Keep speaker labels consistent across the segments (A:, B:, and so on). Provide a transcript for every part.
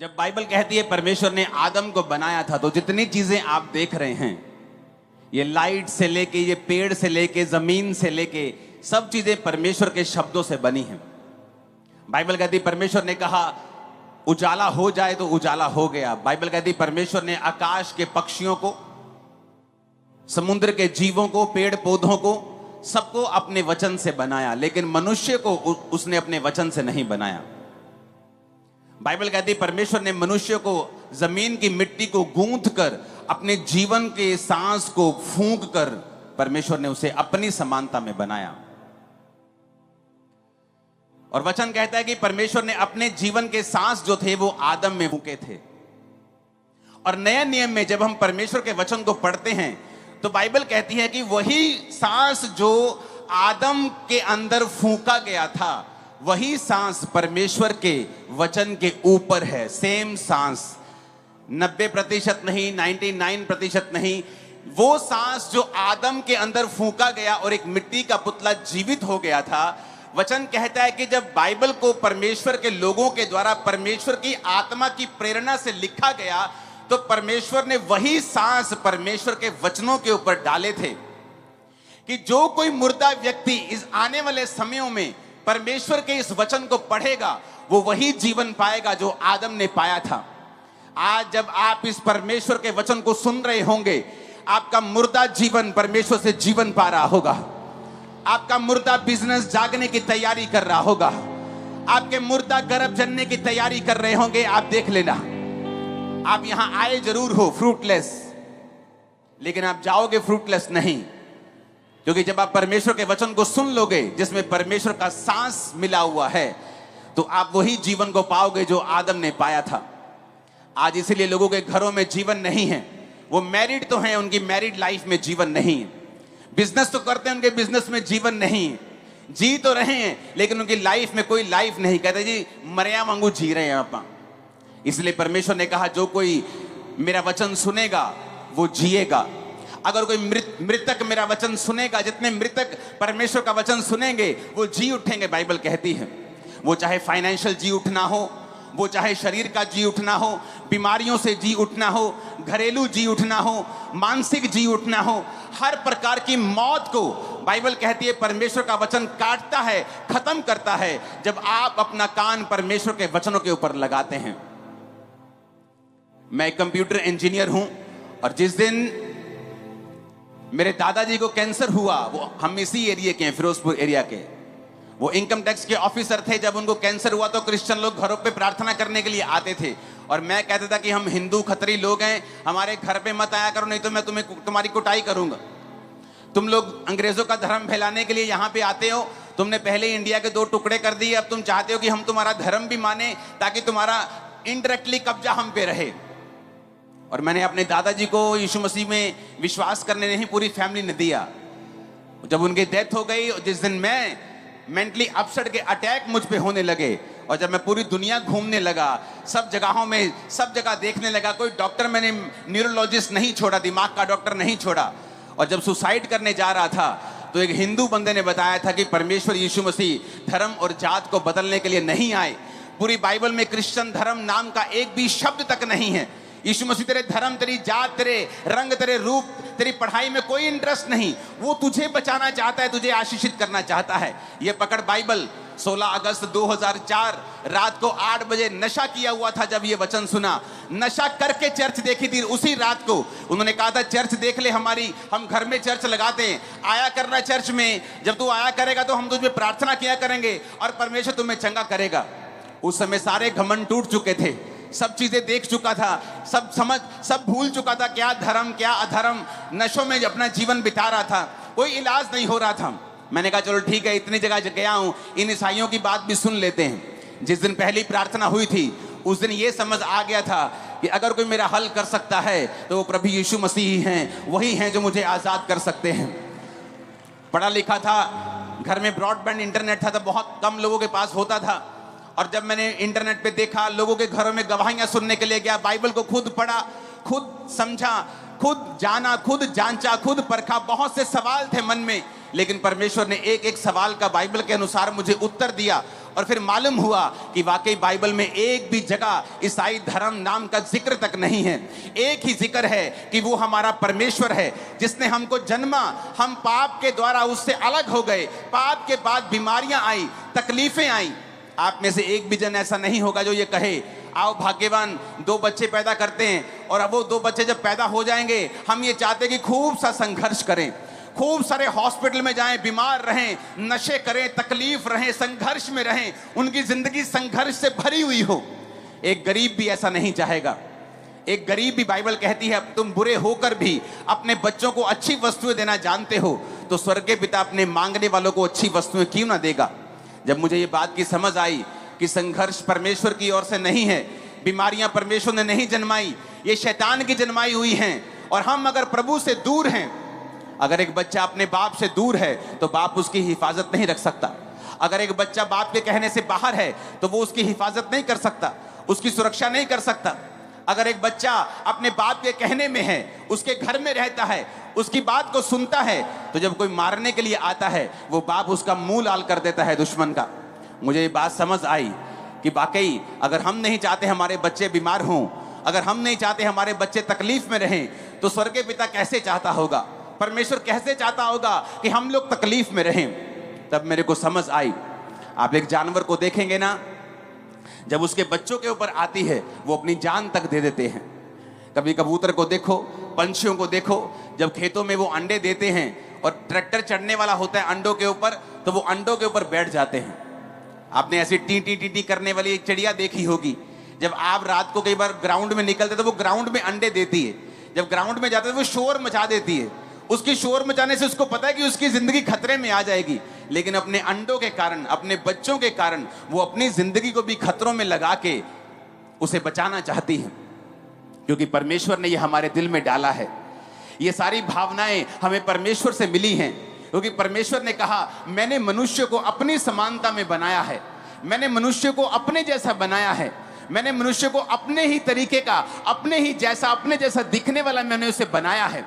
A: जब बाइबल कहती है परमेश्वर ने आदम को बनाया था, तो जितनी चीजें आप देख रहे हैं, ये लाइट से लेके, ये पेड़ से लेके, जमीन से लेके, सब चीजें परमेश्वर के शब्दों से बनी हैं। बाइबल कहती है परमेश्वर ने कहा उजाला हो जाए तो उजाला हो गया। बाइबल कहती है परमेश्वर ने आकाश के पक्षियों को, समुद्र के जीवों को, पेड़ पौधों को, सबको अपने वचन से बनाया, लेकिन मनुष्य को उसने अपने वचन से नहीं बनाया। बाइबल कहती है परमेश्वर ने मनुष्य को जमीन की मिट्टी को गूंथ कर, अपने जीवन के सांस को फूंक कर परमेश्वर ने उसे अपनी समानता में बनाया। और वचन कहता है कि परमेश्वर ने अपने जीवन के सांस जो थे वो आदम में फूंके थे। और नए नियम में जब हम परमेश्वर के वचन को पढ़ते हैं तो बाइबल कहती है कि वही सांस जो आदम के अंदर फूंका गया था, वही सांस परमेश्वर के वचन के ऊपर है। सेम सांस, 90% नहीं, 99% नहीं, वो सांस जो आदम के अंदर फूंका गया और एक मिट्टी का पुतला जीवित हो गया था। वचन कहता है कि जब बाइबल को परमेश्वर के लोगों के द्वारा परमेश्वर की आत्मा की प्रेरणा से लिखा गया, तो परमेश्वर ने वही सांस परमेश्वर के वचनों के ऊपर डाले थे कि जो कोई मुर्दा व्यक्ति इस आने वाले समयों में परमेश्वर के इस वचन को पढ़ेगा, वो वही जीवन पाएगा जो आदम ने पाया था। आज जब आप इस परमेश्वर के वचन को सुन रहे होंगे, आपका मुर्दा जीवन परमेश्वर से जीवन पा रहा होगा। आपका मुर्दा बिजनेस जागने की तैयारी कर रहा होगा। आपके मुर्दा गर्भ जनने की तैयारी कर रहे होंगे। आप देख लेना, आप यहां आए जरूर हो फ्रूटलेस, लेकिन आप जाओगे फ्रूटलेस नहीं, क्योंकि जब आप परमेश्वर के वचन को सुन लोगे जिसमें परमेश्वर का सांस मिला हुआ है, तो आप वही जीवन को पाओगे जो आदम ने पाया था। आज इसीलिए लोगों के घरों में जीवन नहीं है। वो मैरिड तो हैं, उनकी मैरिड लाइफ में जीवन नहीं है। बिजनेस तो करते हैं, उनके बिजनेस में जीवन नहीं है। जी तो रहे हैं, लेकिन उनकी लाइफ में कोई लाइफ नहीं। कहते जी मरिया वांगू जी रहे हैं आप। इसलिए परमेश्वर ने कहा जो कोई मेरा वचन सुनेगा वो जिएगा। अगर कोई मृतक मेरा वचन सुनेगा, जितने मृतक परमेश्वर का वचन सुनेंगे वो जी उठेंगे। बाइबल कहती है वो चाहे फाइनेंशियल जी उठना हो, वो चाहे शरीर का जी उठना हो, बीमारियों से जी उठना हो, घरेलू जी उठना हो, मानसिक जी उठना हो, हर प्रकार की मौत को बाइबल कहती है परमेश्वर का वचन काटता है, खत्म करता है, जब आप अपना कान परमेश्वर के वचनों के ऊपर लगाते हैं। मैं कंप्यूटर इंजीनियर हूं, और जिस दिन मेरे दादाजी को कैंसर हुआ, वो हम इसी एरिया के हैं, फिरोजपुर एरिया के, वो इनकम टैक्स के ऑफिसर थे। जब उनको कैंसर हुआ तो क्रिश्चियन लोग घरों पे प्रार्थना करने के लिए आते थे, और मैं कहता था कि हम हिंदू खतरी लोग हैं, हमारे घर पे मत आया करो, नहीं तो मैं तुम्हारी कुटाई करूंगा। तुम लोग अंग्रेजों का धर्म फैलाने के लिए यहाँ पे आते हो, तुमने पहले इंडिया के 2 टुकड़े कर दिए, अब तुम चाहते हो कि हम तुम्हारा धर्म भी माने ताकि तुम्हारा इनडायरेक्टली कब्जा हम पे रहे। और मैंने अपने दादाजी को यीशु मसीह में विश्वास करने नहीं, पूरी फैमिली ने दिया। जब उनकी डेथ हो गई, जिस दिन मैं मेंटली अपसेट के अटैक मुझ पे होने लगे, और जब मैं पूरी दुनिया घूमने लगा, सब जगहों में, सब जगह देखने लगा, कोई डॉक्टर मैंने न्यूरोलॉजिस्ट नहीं छोड़ा, दिमाग का डॉक्टर नहीं छोड़ा। और जब सुसाइड करने जा रहा था तो एक हिंदू बंदे ने बताया था कि परमेश्वर यीशु मसीह धर्म और जात को बदलने के लिए नहीं आए। पूरी बाइबल में क्रिश्चियन धर्म नाम का एक भी शब्द तक नहीं है। यीशु मसीह तेरे धर्म, तेरी जात, तेरे रंग, तेरे रूप, तेरी पढ़ाई में कोई इंटरेस्ट नहीं। वो तुझे बचाना चाहता है, तुझे आशीषित करना चाहता है। ये पकड़ बाइबल। 16 अगस्त 2004 रात को 8 बजे नशा किया हुआ था। जब ये वचन सुना, नशा करके चर्च देखी थी। उसी रात को उन्होंने कहा था चर्च देख ले हमारी, हम घर में चर्च लगाते हैं, आया करना चर्च में। जब तू आया करेगा तो हम तुझ पे प्रार्थना किया करेंगे और परमेश्वर तुम्हें चंगा करेगा। उस समय सारे घमंड टूट चुके थे, सब चीजें देख चुका था, सब समझ, सब भूल चुका था, क्या धर्म क्या अधर्म। नशों में अपना जीवन बिता रहा था, कोई इलाज नहीं हो रहा था। मैंने कहा चलो ठीक है, इतनी जगह गया हूं, इन ईसाइयों की बात भी सुन लेते हैं। जिस दिन पहली प्रार्थना हुई थी, उस दिन ये समझ आ गया था कि अगर कोई मेरा हल कर सकता है तो वो प्रभु यीशु मसीह हैं, वही हैं जो मुझे आजाद कर सकते हैं। पढ़ा लिखा था, घर में ब्रॉडबैंड इंटरनेट था तो बहुत कम लोगों के पास होता था। और जब मैंने इंटरनेट पे देखा, लोगों के घरों में गवाहियां सुनने के लिए गया, बाइबल को खुद पढ़ा, खुद समझा, खुद जाना, खुद जांचा, खुद परखा। बहुत से सवाल थे मन में, लेकिन परमेश्वर ने एक एक सवाल का बाइबल के अनुसार मुझे उत्तर दिया। और फिर मालूम हुआ कि वाकई बाइबल में एक भी जगह ईसाई धर्म नाम का जिक्र तक नहीं है। एक ही जिक्र है कि वो हमारा परमेश्वर है जिसने हमको जन्मा, हम पाप के द्वारा उससे अलग हो गए, पाप के बाद बीमारियां आई, तकलीफें आई। आप में से एक भी जन ऐसा नहीं होगा जो ये कहे आओ भाग्यवान 2 बच्चे पैदा करते हैं और अब वो 2 बच्चे जब पैदा हो जाएंगे हम ये चाहते हैं कि खूब सा संघर्ष करें, खूब सारे हॉस्पिटल में जाएं, बीमार रहें, नशे करें, तकलीफ रहें, संघर्ष में रहें, उनकी जिंदगी संघर्ष से भरी हुई हो। एक गरीब भी ऐसा नहीं चाहेगा। एक गरीब भी, बाइबल कहती है तुम बुरे होकर भी अपने बच्चों को अच्छी वस्तुएं देना जानते हो तो स्वर्गीय पिता अपने मांगने वालों को अच्छी वस्तुएं क्यों ना देगा। जब मुझे ये बात की समझ आई कि संघर्ष परमेश्वर की ओर से नहीं है, बीमारियां परमेश्वर ने नहीं जन्माई, ये शैतान की जन्माई हुई हैं, और हम अगर प्रभु से दूर हैं, अगर एक बच्चा अपने बाप से दूर है तो बाप उसकी हिफाजत नहीं रख सकता। अगर एक बच्चा बाप के कहने से बाहर है तो वो उसकी हिफाजत नहीं कर सकता, उसकी सुरक्षा नहीं कर सकता। अगर एक बच्चा अपने बाप के कहने में है, उसके घर में रहता है, उसकी बात को सुनता है, तो जब कोई मारने के लिए आता है वो बाप उसका मुंह लाल कर देता है दुश्मन का। मुझे ये बात समझ आई कि वाकई अगर हम नहीं चाहते हमारे बच्चे बीमार हों, अगर हम नहीं चाहते हमारे बच्चे तकलीफ में रहें, तो स्वर्गीय पिता कैसे चाहता होगा, परमेश्वर कैसे चाहता होगा कि हम लोग तकलीफ में रहें। तब मेरे को समझ आई। आप एक जानवर को देखेंगे ना, जब उसके बच्चों के ऊपर आती है वो अपनी जान तक दे देते हैं। कभी कबूतर को देखो, पंछियों को देखो, जब खेतों में वो अंडे देते हैं और ट्रैक्टर चढ़ने वाला होता है अंडों के ऊपर, तो वो अंडों के ऊपर बैठ जाते हैं। आपने ऐसी टी टी टी टी करने वाली एक चिड़िया देखी होगी। जब आप रात को कई बार ग्राउंड में निकलते तो वो ग्राउंड में अंडे देती है, जब ग्राउंड में जाते तो वो शोर मचा देती है। उसकी शोर मचाने से उसको पता है कि उसकी जिंदगी खतरे में आ जाएगी, लेकिन अपने अंडों के कारण, अपने बच्चों के कारण वो अपनी जिंदगी को भी खतरों में लगा के उसे बचाना चाहती है, क्योंकि परमेश्वर ने ये हमारे दिल में डाला है। ये सारी भावनाएं हमें परमेश्वर से मिली हैं, क्योंकि परमेश्वर ने कहा मैंने मनुष्य को अपनी समानता में बनाया है, मैंने मनुष्य को अपने जैसा बनाया है, मैंने मनुष्य को अपने ही तरीके का, अपने ही जैसा, अपने जैसा दिखने वाला मैंने उसे बनाया है।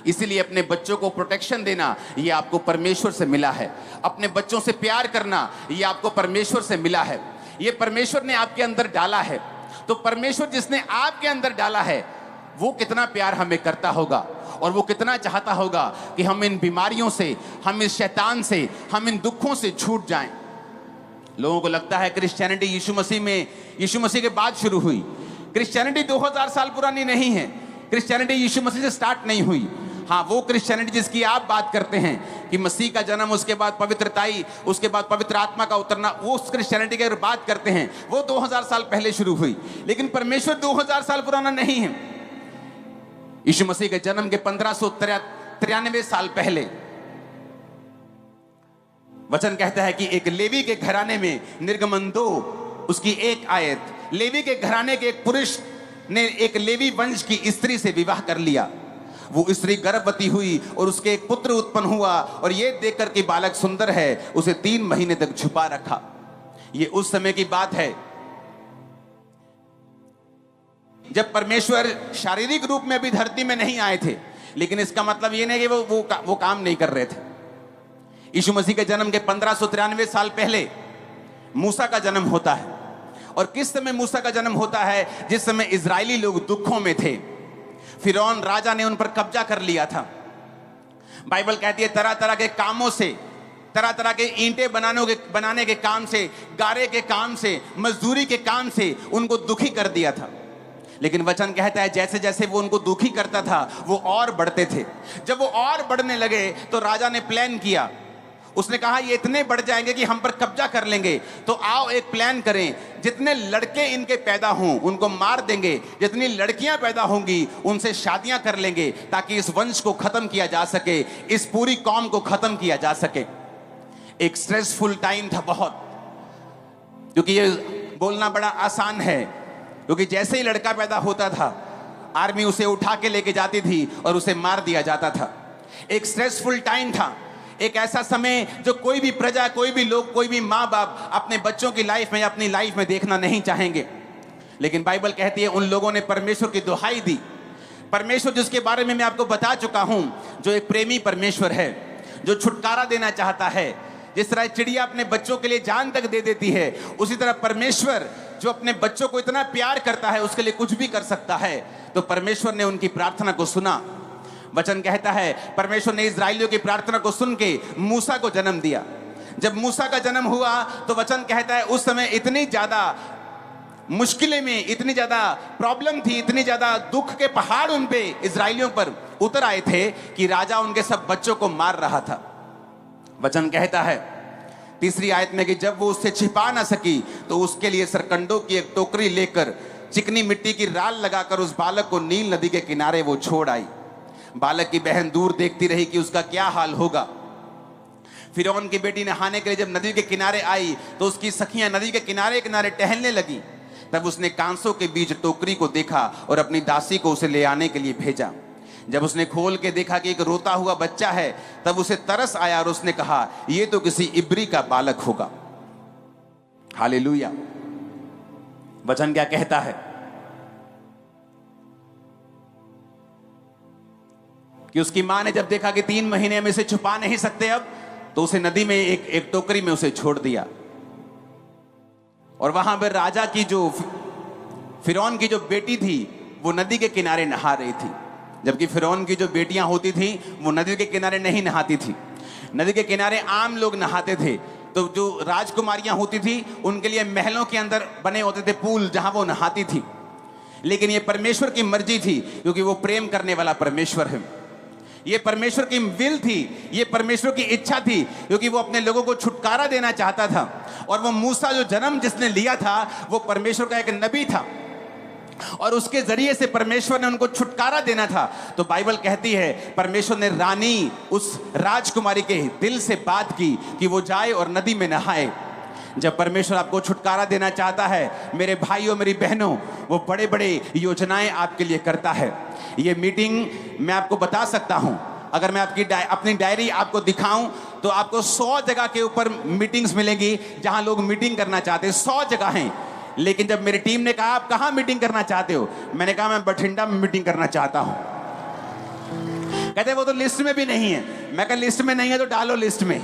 A: इसीलिए अपने बच्चों को प्रोटेक्शन देना ये आपको परमेश्वर से मिला है, अपने बच्चों से प्यार करना ये आपको परमेश्वर से मिला है, ये परमेश्वर ने आपके अंदर डाला है। तो परमेश्वर जिसने आपके अंदर डाला है वो कितना प्यार हमें करता होगा, और वो कितना चाहता होगा कि हम इन बीमारियों से, हम इस शैतान से, हम इन दुखों से छूट जाएं। लोगों को लगता है क्रिश्चियनिटी यीशु मसीह के बाद शुरू हुई। क्रिश्चियनिटी 2000 साल पुरानी नहीं है। क्रिश्चियनिटी यीशु मसीह से स्टार्ट नहीं हुई। हाँ, वो क्रिश्चियनिटी जिसकी आप बात करते हैं कि मसीह का जन्म, उसके बाद पवित्रताई, उसके बाद पवित्र आत्मा का उतरना, वो उस क्रिश्चियनिटी की अगर बात करते हैं वो 2000 साल पहले शुरू हुई। लेकिन परमेश्वर 2000 साल पुराना नहीं है। यीशु मसीह के जन्म के 1593 साल पहले वचन कहता है कि एक लेवी के घराने में, निर्गमन 2 उसकी 1 आयत, लेवी के घराने के एक पुरुष ने एक लेवी वंश की स्त्री से विवाह कर लिया। वो स्त्री गर्भवती हुई और उसके एक पुत्र उत्पन्न हुआ, और ये देखकर कि बालक सुंदर है उसे 3 महीने तक छुपा रखा। ये उस समय की बात है जब परमेश्वर शारीरिक रूप में भी धरती में नहीं आए थे, लेकिन इसका मतलब ये नहीं कि वो काम नहीं कर रहे थे। यीशु मसीह के जन्म के 1593 साल पहले मूसा का जन्म होता है। और किस समय मूसा का जन्म होता है? जिस समय इजरायली लोग दुखों में थे, फिरौन राजा ने उन पर कब्जा कर लिया था। बाइबल कहती है तरह तरह के कामों से, तरह तरह के ईंटें बनाने के काम से, गारे के काम से, मजदूरी के काम से उनको दुखी कर दिया था। लेकिन वचन कहता है जैसे जैसे वो उनको दुखी करता था वो और बढ़ते थे। जब वो और बढ़ने लगे तो राजा ने प्लान किया। उसने कहा ये इतने बढ़ जाएंगे कि हम पर कब्जा कर लेंगे, तो आओ एक प्लान करें, जितने लड़के इनके पैदा हों उनको मार देंगे, जितनी लड़कियां पैदा होंगी उनसे शादियां कर लेंगे, ताकि इस वंश को खत्म किया जा सके, इस पूरी कौम को खत्म किया जा सके। एक स्ट्रेसफुल टाइम था बहुत, क्योंकि ये बोलना बड़ा आसान है, क्योंकि जैसे ही लड़का पैदा होता था आर्मी उसे उठा के लेके जाती थी और उसे मार दिया जाता था। एक स्ट्रेसफुल टाइम था, एक ऐसा समय जो कोई भी प्रजा, कोई भी लोग, कोई भी माँ बाप अपने बच्चों की लाइफ में या अपनी लाइफ में देखना नहीं चाहेंगे। लेकिन बाइबल कहती है उन लोगों ने परमेश्वर की दुहाई दी। परमेश्वर जिसके बारे में मैं आपको बता चुका हूं, जो एक प्रेमी परमेश्वर है, जो छुटकारा देना चाहता है, जिस तरह चिड़िया अपने बच्चों के लिए जान तक दे देती है, उसी तरह परमेश्वर जो अपने बच्चों को इतना प्यार करता है, उसके लिए कुछ भी कर सकता है। तो परमेश्वर ने उनकी प्रार्थना को सुना। वचन कहता है परमेश्वर ने इस्राएलियों की प्रार्थना को सुन के मूसा को जन्म दिया। जब मूसा का जन्म हुआ तो वचन कहता है उस समय इतनी ज्यादा मुश्किलें में, इतनी ज्यादा प्रॉब्लम थी, इतनी ज्यादा दुख के पहाड़ उन पे इस्राएलियों पर उतर आए थे कि राजा उनके सब बच्चों को मार रहा था। वचन कहता है 3री आयत में कि जब वो उससे छिपा ना सकी तो उसके लिए सरकंडों की एक टोकरी लेकर चिकनी मिट्टी की राल लगाकर उस बालक को नील नदी के किनारे वो छोड़ आई। बालक की बहन दूर देखती रही कि उसका क्या हाल होगा। फिरौन की बेटी नहाने के लिए जब नदी के किनारे आई तो उसकी सखियां नदी के किनारे किनारे टहलने लगी। तब उसने कांसों के बीच टोकरी को देखा और अपनी दासी को उसे ले आने के लिए भेजा। जब उसने खोल के देखा कि एक रोता हुआ बच्चा है, तब उसे तरस आया और उसने कहा यह तो किसी इब्री का बालक होगा। हालेलुया। वचन क्या कहता है कि उसकी मां ने जब देखा कि 3 महीने में इसे छुपा नहीं सकते अब, तो उसे नदी में एक टोकरी में उसे छोड़ दिया। और वहां पर राजा की जो फिरौन की जो बेटी थी वो नदी के किनारे नहा रही थी, जबकि फिरौन की जो बेटियां होती थी वो नदी के किनारे नहीं नहाती थी। नदी के किनारे आम लोग नहाते थे, तो जो राजकुमारियां होती थी उनके लिए महलों के अंदर बने होते थे पूल जहां वो नहाती थी। लेकिन ये परमेश्वर की मर्जी थी, क्योंकि वो प्रेम करने वाला परमेश्वर है। ये परमेश्वर की विल थी, ये परमेश्वर की इच्छा थी, क्योंकि वो अपने लोगों को छुटकारा देना चाहता था। और वो मूसा जो जन्म जिसने लिया था वो परमेश्वर का एक नबी था और उसके जरिए से परमेश्वर ने उनको छुटकारा देना था। तो बाइबल कहती है परमेश्वर ने रानी उस राजकुमारी के दिल से बात की कि वो जाए और नदी में नहाए। जब परमेश्वर आपको छुटकारा देना चाहता है मेरे भाइयों मेरी बहनों, वो बड़े बड़े योजनाएं आपके लिए करता है। ये मीटिंग मैं आपको बता सकता हूं, अगर मैं अपनी डायरी आपको दिखाऊं तो आपको 100 जगह के ऊपर मीटिंग्स मिलेंगी जहां लोग मीटिंग करना चाहते हैं, 100 जगह हैं। लेकिन जब मेरी टीम ने कहा आप कहां मीटिंग करना चाहते हो, मैंने कहा मैं बठिंडा में मीटिंग करना चाहता हूं। कहते वो तो लिस्ट में भी नहीं है। मैं कहा लिस्ट में नहीं है तो डालो लिस्ट में,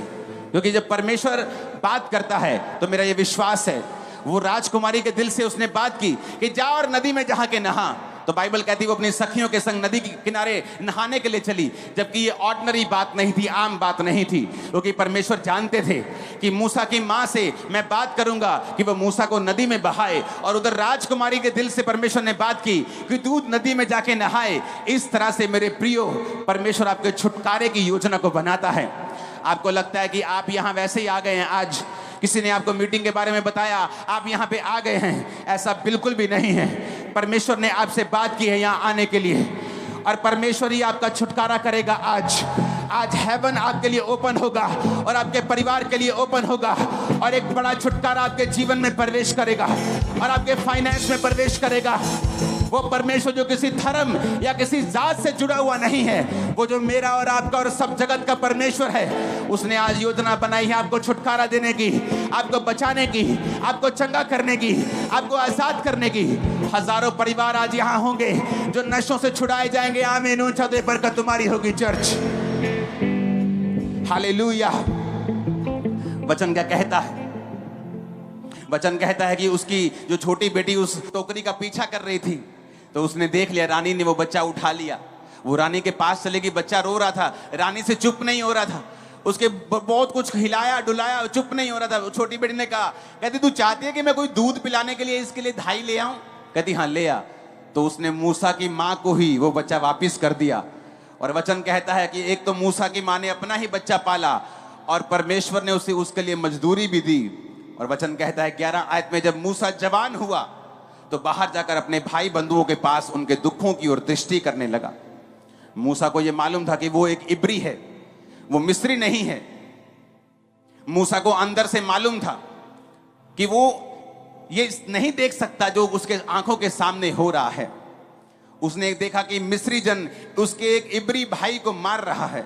A: क्योंकि जब परमेश्वर बात करता है तो मेरा ये विश्वास है वो राजकुमारी के दिल से उसने बात की कि जा और नदी में जहां के नहा। तो बाइबल कहती है वो अपनी सखियों के संग नदी के किनारे नहाने के लिए चली, जबकि ये ऑर्डिनरी बात नहीं थी, आम बात नहीं थी, क्योंकि परमेश्वर जानते थे कि मूसा की मां से मैं बात करूंगा कि वो मूसा को नदी में बहाए। और उधर राजकुमारी के दिल से परमेश्वर ने बात की कि तू नदी में जाके नहाए। इस तरह से मेरे प्रियो परमेश्वर आपके छुटकारे की योजना को बनाता है। आपको लगता है कि आप यहां वैसे ही आ गए हैं, आज किसी ने आपको मीटिंग के बारे में बताया आप यहां पे आ गए हैं, ऐसा बिल्कुल भी नहीं है। परमेश्वर ने आपसे बात की है यहां आने के लिए, और परमेश्वर ही आपका छुटकारा करेगा। आज हेवन आपके लिए ओपन होगा और आपके परिवार के लिए ओपन होगा, और एक बड़ा छुटकारा आपके जीवन में प्रवेश करेगा और आपके फाइनेंस में प्रवेश करेगा। वो परमेश्वर जो किसी धर्म या किसी जात से जुड़ा हुआ नहीं है, वो जो मेरा और आपका और सब जगत का परमेश्वर है, उसने आज योजना बनाई है आपको छुटकारा देने की, आपको बचाने की, आपको चंगा करने की, आपको आजाद करने की। हजारों परिवार आज यहाँ होंगे जो नशों से छुड़ाए जाएंगे। आमीन। ऊंचा दे बरकत तुम्हारी होगी चर्च। हालेलुया। वचन क्या कहता है? वचन कहता है कि उसकी जो छोटी बेटी उस टोकरी का पीछा कर रही थी, तो उसने देख लिया, रानी ने वो बच्चा उठा लिया। वो रानी के पास चलेगी, बच्चा रो रहा था, रानी से चुप नहीं हो रहा था, उसके बहुत कुछ हिलाया डुलाया, चुप नहीं हो रहा था। छोटी बेटी ने कहा, कहती तू चाहती है कि मैं कोई दूध पिलाने के लिए इसके लिए धाई ले आऊं? कहती हाँ ले आ। तो उसने मूसा की माँ को ही वो बच्चा वापिस कर दिया। और वचन कहता है कि एक तो मूसा की माँ ने अपना ही बच्चा पाला और परमेश्वर ने उसे उसके लिए मजदूरी भी दी। और वचन कहता है 11 आयत में जब मूसा जवान हुआ तो बाहर जाकर अपने भाई बंधुओं के पास उनके दुखों की ओर दृष्टि करने लगा। मूसा को यह मालूम था कि वो एक इब्री है, वो मिस्री नहीं है। मूसा को अंदर से मालूम था कि वो ये नहीं देख सकता जो उसके आंखों के सामने हो रहा है। उसने देखा कि मिस्री जन उसके एक इब्री भाई को मार रहा है।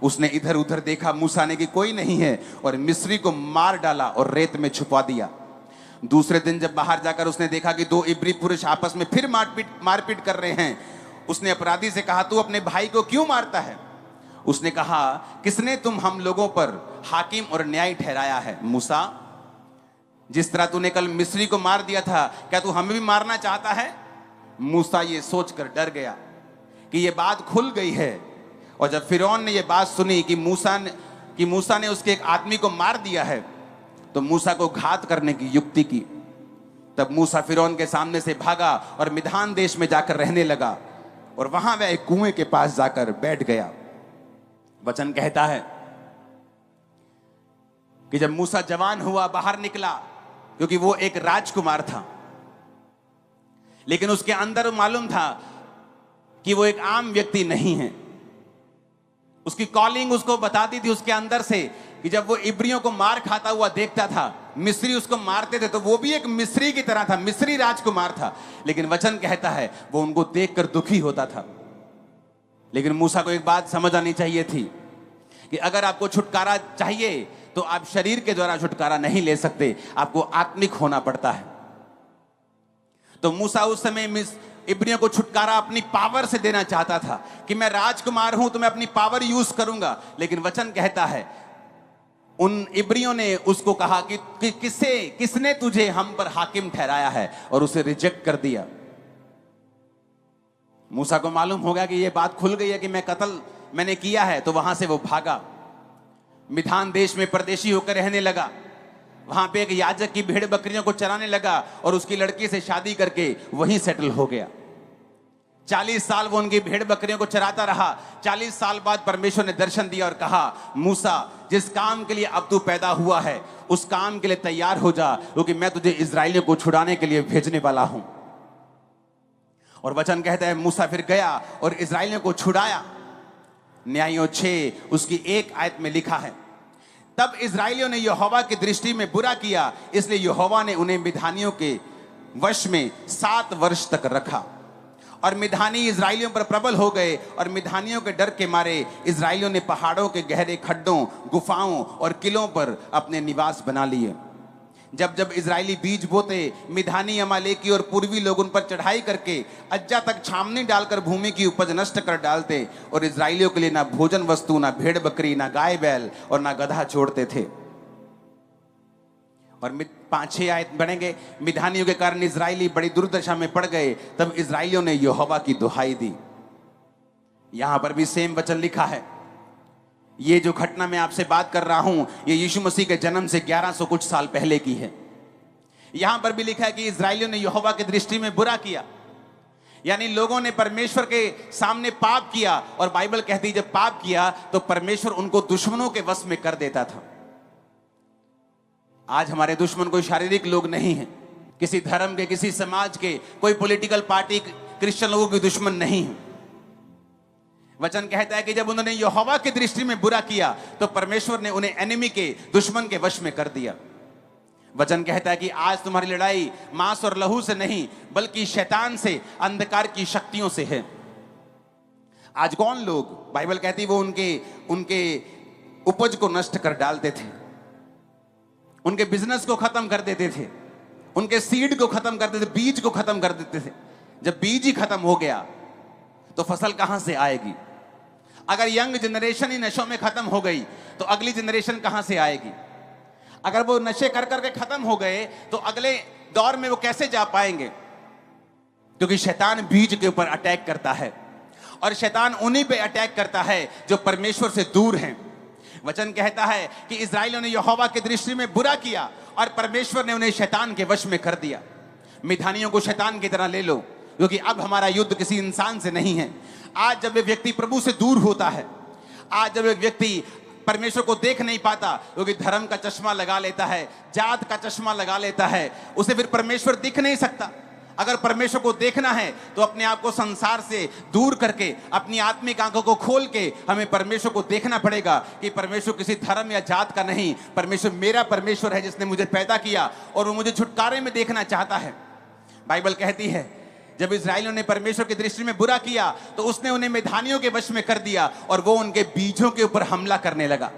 A: उसने इधर उधर देखा, मूसा ने कि कोई नहीं है, और मिस्री को मार डाला और रेत में छुपा दिया। दूसरे दिन जब बाहर जाकर उसने देखा कि 2 इब्री पुरुष आपस में फिर मारपीट कर रहे हैं, उसने अपराधी से कहा तू अपने भाई को क्यों मारता है? उसने कहा, किसने तुम हम लोगों पर हाकिम और न्यायी ठहराया है? मूसा, जिस तरह तूने कल मिस्री को मार दिया था, क्या तू हमें भी मारना चाहता है? मूसा ये सोचकर डर गया कि ये बात खुल गई है। और जब फिरौन ने ये बात सुनी कि मूसा ने उसके एक आदमी को मार दिया है, तो मूसा को घात करने की युक्ति की। तब मूसा फिरौन के सामने से भागा और मिधान देश में जाकर रहने लगा, और वहां वह एक कुएं के पास जाकर बैठ गया। वचन कहता है कि जब मूसा जवान हुआ, बाहर निकला, क्योंकि वो एक राजकुमार था, लेकिन उसके अंदर मालूम था कि वो एक आम व्यक्ति नहीं है। उसकी कॉलिंग उसको बताती थी उसके अंदर से कि जब वो इब्रियों को मार खाता हुआ देखता था, मिस्री उसको मारते थे, तो वो भी एक मिस्री की तरह था, मिस्री राजकुमार था। लेकिन वचन कहता है वो उनको देखकर दुखी होता था। लेकिन मूसा को एक बात समझ आनी चाहिए थी कि अगर आपको छुटकारा चाहिए तो आप शरीर के द्वारा छुटकारा नहीं ले सकते, आपको आत्मिक होना पड़ता है। तो मूसा उस समय इब्रियों को छुटकारा अपनी पावर से देना चाहता था कि मैं राजकुमार हूं तो मैं अपनी पावर यूज करूंगा। लेकिन वचन कहता है उन इब्रियों ने उसको कहा कि किसने तुझे हम पर हाकिम ठहराया है, और उसे रिजेक्ट कर दिया। मूसा को मालूम हो गया कि यह बात खुल गई है कि मैंने किया है, तो वहां से वो भागा, मिधान देश में परदेशी होकर रहने लगा। वहां पे एक याजक की भेड़ बकरियों को चराने लगा और उसकी लड़की से शादी करके वहीं सेटल हो गया। 40 साल वो उनकी भेड़ बकरियों को चराता रहा। 40 साल बाद परमेश्वर ने दर्शन दिया और कहा, मूसा, जिस काम के लिए अब तू पैदा हुआ है उस काम के लिए तैयार हो जा, क्योंकि मैं तुझे इस्राएलियों को छुड़ाने के लिए भेजने वाला हूं। और वचन कहता है मूसा फिर गया और इस्राएलियों को छुड़ाया। न्यायों 6 उसकी 1 आयत में लिखा है, तब इस्राएलियों ने यहोवा की दृष्टि में बुरा किया, इसलिए यहोवा ने उन्हें मिधानियों के वश में 7 वर्ष तक रखा। और मिधानी इस्राएलियों पर प्रबल हो गए, और मिधानियों के डर के मारे इस्राएलियों ने पहाड़ों के गहरे खड्डों, गुफाओं और किलों पर अपने निवास बना लिए। जब जब इजरायली बीज बोते, मिधानी, अमालेकी और पूर्वी लोग उन पर चढ़ाई करके अज्जा तक छावनी डालकर भूमि की उपज नष्ट कर डालते, और इजरायलियों के लिए ना भोजन वस्तु, ना भेड़ बकरी, ना गाय बैल और ना गधा छोड़ते थे। और 5-6 आयत बढ़ेंगे। मिधानियों के कारण इजरायली बड़ी दुर्दशा में पड़ गए, तब इजरायलियों ने यहोवा की दुहाई दी। यहां पर भी सेम वचन लिखा है। ये जो घटना मैं आपसे बात कर रहा हूं, ये यीशु मसीह के जन्म से 1100 कुछ साल पहले की है। यहां पर भी लिखा है कि इजरायलियों ने यहोवा की दृष्टि में बुरा किया, यानी लोगों ने परमेश्वर के सामने पाप किया। और बाइबल कहती है जब पाप किया तो परमेश्वर उनको दुश्मनों के वश में कर देता था। आज हमारे दुश्मन कोई शारीरिक लोग नहीं है, किसी धर्म के, किसी समाज के, कोई पॉलिटिकल पार्टी, क्रिश्चियन लोगों के दुश्मन नहीं है। वचन कहता है कि जब उन्होंने यहोवा की दृष्टि में बुरा किया तो परमेश्वर ने उन्हें एनिमी के, दुश्मन के वश में कर दिया। वचन कहता है कि आज तुम्हारी लड़ाई मांस और लहू से नहीं, बल्कि शैतान से, अंधकार की शक्तियों से है। आज कौन लोग, बाइबल कहती वो उनके उपज को नष्ट कर डालते थे, उनके बिजनेस को खत्म कर देते थे, उनके सीड को खत्म कर देते, बीज को खत्म कर देते थे। जब बीज ही खत्म हो गया तो फसल कहां से आएगी? अगर यंग जनरेशन ही नशों में खत्म हो गई तो अगली जनरेशन कहां से आएगी? अगर वो नशे कर करके खत्म हो गए तो अगले दौर में वो कैसे जा पाएंगे? क्योंकि शैतान बीज के ऊपर अटैक करता है, और शैतान उन्हीं पे अटैक करता है जो परमेश्वर से दूर हैं। वचन कहता है कि इस्राएलियों ने यहोवा की दृष्टि में बुरा किया और परमेश्वर ने उन्हें शैतान के वश में कर दिया। मिधानियों को शैतान की तरह ले लो, क्योंकि अब हमारा युद्ध किसी इंसान से नहीं है। आज जब एक व्यक्ति प्रभु से दूर होता है, आज जब एक व्यक्ति परमेश्वर को देख नहीं पाता, क्योंकि धर्म का चश्मा लगा लेता है, जात का चश्मा लगा लेता है, उसे फिर परमेश्वर दिख नहीं सकता। अगर परमेश्वर को देखना है तो अपने आप को संसार से दूर करके, अपनी आत्मिक आंखों को खोल के हमें परमेश्वर को देखना पड़ेगा कि परमेश्वर किसी धर्म या जात का नहीं, परमेश्वर मेरा परमेश्वर है जिसने मुझे पैदा किया और वो मुझे छुटकारे में देखना चाहता है। बाइबल कहती है जब इस्राएलियों ने परमेश्वर की दृष्टि में बुरा किया तो उसने उन्हें मिधानियों के वश में कर दिया और वो उनके बीजों के ऊपर हमला करने लगा।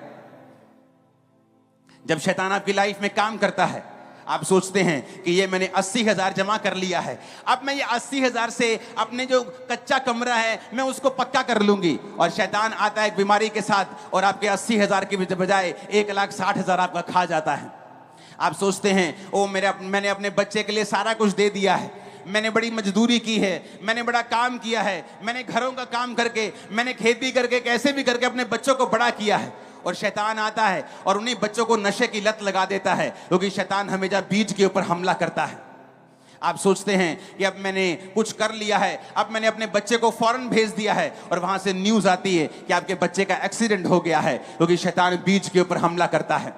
A: जब शैतान आपकी लाइफ में काम करता है, आप सोचते हैं कि ये मैंने 80,000 जमा कर लिया है, अब मैं ये 80,000 से अपने जो कच्चा कमरा है मैं उसको पक्का कर लूंगी। और शैतान आता है एक बीमारी के साथ और आपके 80,000 की बजाय 1,60,000 आपका खा जाता है। आप सोचते हैं ओ मैंने अपने बच्चे के लिए सारा कुछ दे दिया है, मैंने बड़ी मजदूरी की है, मैंने बड़ा काम किया है, मैंने घरों का काम करके, मैंने खेती करके, कैसे भी करके अपने बच्चों को बड़ा किया है। और शैतान आता है और उन्हीं बच्चों को नशे की लत लगा देता है, क्योंकि शैतान हमेशा बीज के ऊपर हमला करता है। आप सोचते हैं कि अब मैंने कुछ कर लिया है, अब मैंने अपने बच्चे को फौरन भेज दिया है, और वहां से न्यूज आती है कि आपके बच्चे का एक्सीडेंट हो गया है, क्योंकि शैतान बीज के ऊपर हमला करता है,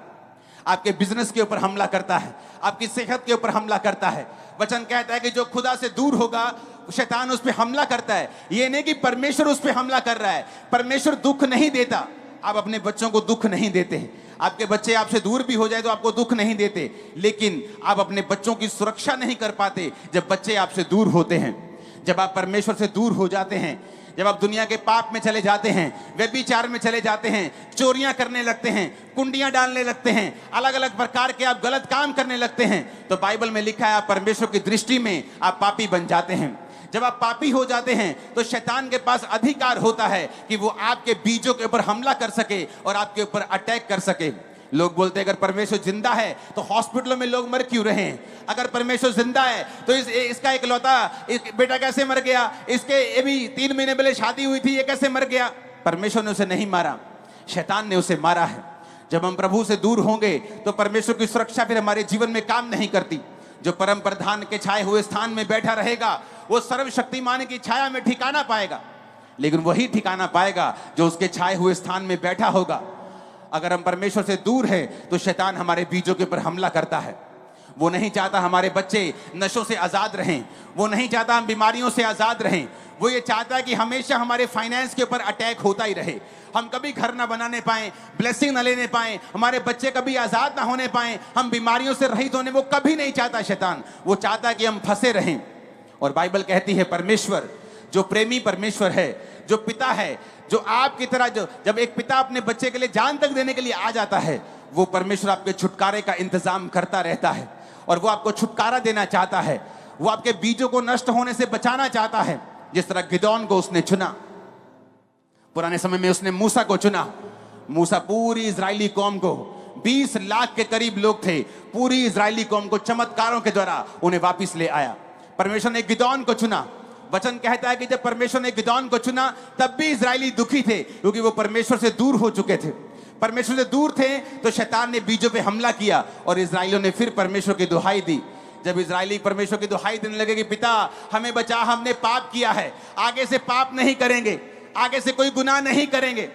A: आपके बिजनेस के ऊपर हमला करता है, आपकी सेहत के ऊपर हमला करता है। वचन कहता है कि जो खुदा से दूर होगा शैतान उस पर हमला करता है। ये नहीं कि परमेश्वर उस पर हमला कर रहा है, परमेश्वर दुख नहीं देता। आप अपने बच्चों को दुख नहीं देते, आपके बच्चे आपसे दूर भी हो जाए तो आपको दुख नहीं देते, लेकिन आप अपने बच्चों की सुरक्षा नहीं कर पाते जब बच्चे आपसे दूर होते हैं। जब आप परमेश्वर से दूर हो जाते हैं, जब आप दुनिया के पाप में चले जाते हैं, व्यभिचार में चले जाते हैं, चोरियां करने लगते हैं, कुंडियां डालने लगते हैं, अलग अलग प्रकार के आप गलत काम करने लगते हैं, तो बाइबल में लिखा है आप परमेश्वर की दृष्टि में आप पापी बन जाते हैं। जब आप पापी हो जाते हैं तो शैतान के पास अधिकार होता है कि वो आपके बीजों के ऊपर हमला कर सके और आपके ऊपर अटैक कर सके। लोग बोलते हैं अगर परमेश्वर जिंदा है तो हॉस्पिटलों में लोग मर क्यों रहे हैं? अगर परमेश्वर जिंदा है तो इसका इकलौता बेटा कैसे मर गया? इसके अभी 3 महीने पहले शादी हुई थी, ये कैसे मर गया? परमेश्वर ने उसे नहीं मारा, शैतान ने उसे मारा है। जब हम प्रभु से दूर होंगे तो परमेश्वर की सुरक्षा फिर हमारे जीवन में काम नहीं करती। जो परम प्रधान के छाए हुए स्थान में बैठा रहेगा वो सर्वशक्तिमान की छाया में ठिकाना पाएगा, लेकिन वही ठिकाना पाएगा जो उसके छाए हुए स्थान में बैठा होगा। अगर हम परमेश्वर से दूर हैं तो शैतान हमारे बीजों के ऊपर हमला करता है। वो नहीं चाहता हमारे बच्चे नशों से आजाद रहें, वो नहीं चाहता हम बीमारियों से आजाद रहें, वो ये चाहता है कि हमेशा हमारे फाइनेंस के ऊपर अटैक होता ही रहे, हम कभी घर ना बनाने पाए, ब्लेसिंग ना लेने पाए, हमारे बच्चे कभी आजाद ना होने पाए, हम बीमारियों से रहित होने वो कभी नहीं चाहता शैतान। वो चाहता है कि हम फंसे रहें। और बाइबल कहती है परमेश्वर जो प्रेमी परमेश्वर है, जो पिता है, जो आपकी तरह जो जब एक पिता अपने बच्चे के लिए जान तक देने के लिए आ जाता है, वो परमेश्वर आपके छुटकारे का इंतजाम करता रहता है और वो आपको छुटकारा देना चाहता है। वो आपके बीजों को नष्ट होने से बचाना चाहता है। जिस तरह गिदोन को उसने चुना, पुराने समय में उसने मूसा को चुना। मूसा पूरी इजरायली कौम को, 20 लाख के करीब लोग थे, पूरी इजरायली कौम को चमत्कारों के द्वारा उन्हें वापस ले आया। परमेश्वर ने गिदोन को चुना। वचन कहता है कि जब परमेश्वर ने गिदोन को चुना तब भी इजरायली दुखी थे, क्योंकि वो परमेश्वर से दूर हो चुके थे। परमेश्वर से दूर थे तो शैतान ने बीजों पे हमला किया और इजराइलियों ने फिर परमेश्वर की दुहाई दी। जब इजरायली परमेश्वर की दुहाई देने लगे कि पिता हमें बचा, हमने पाप किया है, आगे से पाप नहीं करेंगे, आगे से कोई गुनाह नहीं करेंगे,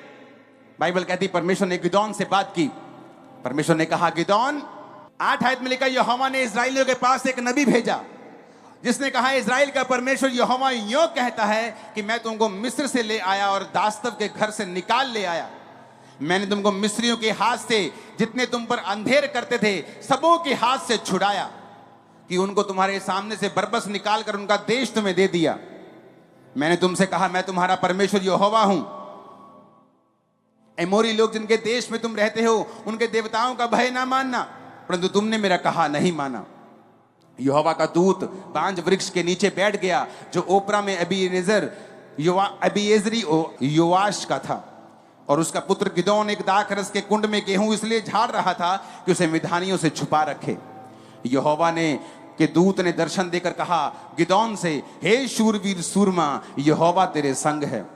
A: बाइबल कहती परमेश्वर ने गिदोन से बात की। परमेश्वर ने कहा गिदोन, 8 आयत में लिखा यहोवा ने इजराइलियों के पास एक नबी भेजा जिसने कहा इजराइल का परमेश्वर यहोवा यूं कहता है कि मैं तुमको मिस्र से ले आया और दास्तव के घर से निकाल ले आया। मैंने तुमको मिस्रियों के हाथ से जितने तुम पर अंधेर करते थे सबों के हाथ से छुड़ाया कि उनको तुम्हारे सामने से बरबस निकाल कर उनका देश तुम्हें दे दिया। मैंने तुमसे कहा मैं तुम्हारा परमेश्वर यहोवा हूं। एमोरी लोग जिनके देश में तुम रहते हो उनके देवताओं का भय ना मानना, परंतु तुमने मेरा कहा नहीं माना। यहोवा का दूत बांज वृक्ष के नीचे बैठ गया जो ओपरा में अबीएजरी योआश का था, और उसका पुत्र गिदोन एक दाखरस के कुंड में गेहूं इसलिए झाड़ रहा था कि उसे मिधानियों से छुपा रखे। यहोवा ने के दूत ने दर्शन देकर कहा गिदोन से, हे शूरवीर सूरमा, यहोवा तेरे संग है।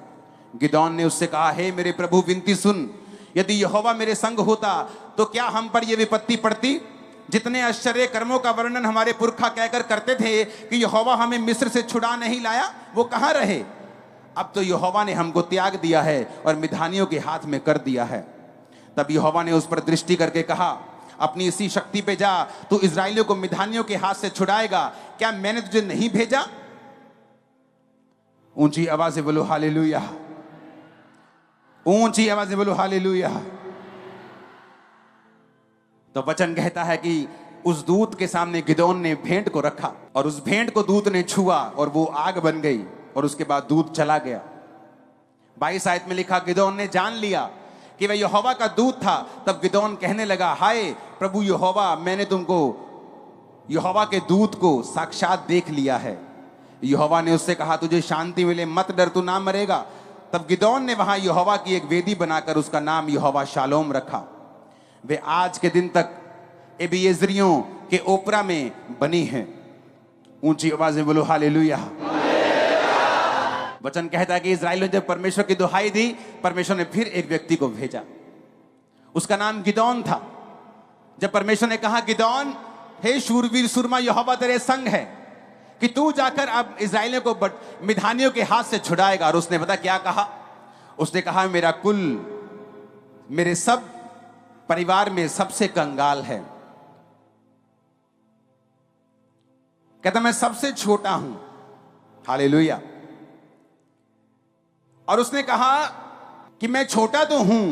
A: गिदोन ने उससे कहा, हे मेरे प्रभु विनती सुन, यदि यहोवा मेरे संग होता तो क्या हम पर यह विपत्ति पड़ती? जितने आश्चर्य कर्मों का वर्णन हमारे पुरखा कहकर करते थे कि यहोवा हमें मिस्र से छुड़ा नहीं लाया, वो कहां रहे? अब तो यहोवा ने हमको त्याग दिया है और मिधानियों के हाथ में कर दिया है। तब यहोवा ने उस पर दृष्टि करके कहा, अपनी इसी शक्ति पे जा, तू इजराइलियों को मिधानियों के हाथ से छुड़ाएगा। क्या मैंने तुझे नहीं भेजा? ऊंची आवाज से बोलो हालेलुया, ऊंची आवाज से बोलो हालेलुया। तो वचन कहता है कि उस दूत के सामने गिदोन ने भेंट को रखा और उस भेंट को दूत ने छुआ और वो आग बन गई और उसके बाद दूत चला गया। 22 आयत में लिखा गिदोन ने जान लिया कि वह यहोवा का दूत था। तब गिदोन कहने लगा, हाय प्रभु यहोवा, मैंने तुमको यहोवा के दूत को साक्षात देख लिया है। यहोवा ने उससे कहा तुझे शांति मिले, मत डर, तू ना मरेगा। तब गिदोन ने वहां यहोवा की एक वेदी बनाकर उसका नाम यहोवा शालोम रखा। वे आज के दिन तक एबिएजरियों के ओपरा में बनी हैं। ऊंची आवाज में बोलो हालेलुया। वचन कहता है कि इस्राएल ने जब परमेश्वर की दुहाई दी, परमेश्वर ने फिर एक व्यक्ति को भेजा, उसका नाम गिदोन था। जब परमेश्वर ने कहा गिदोन, हे शूरवीर सुरमा, यहोवा तेरे संग है कि तू जाकर अब इस्राएलियों को मिधानियों के हाथ से छुड़ाएगा। और उसने पता क्या कहा? उसने कहा मेरा कुल, मेरे सब परिवार में सबसे कंगाल है। कहता मैं सबसे छोटा हूं। हालेलुया। और उसने कहा कि मैं छोटा तो हूं,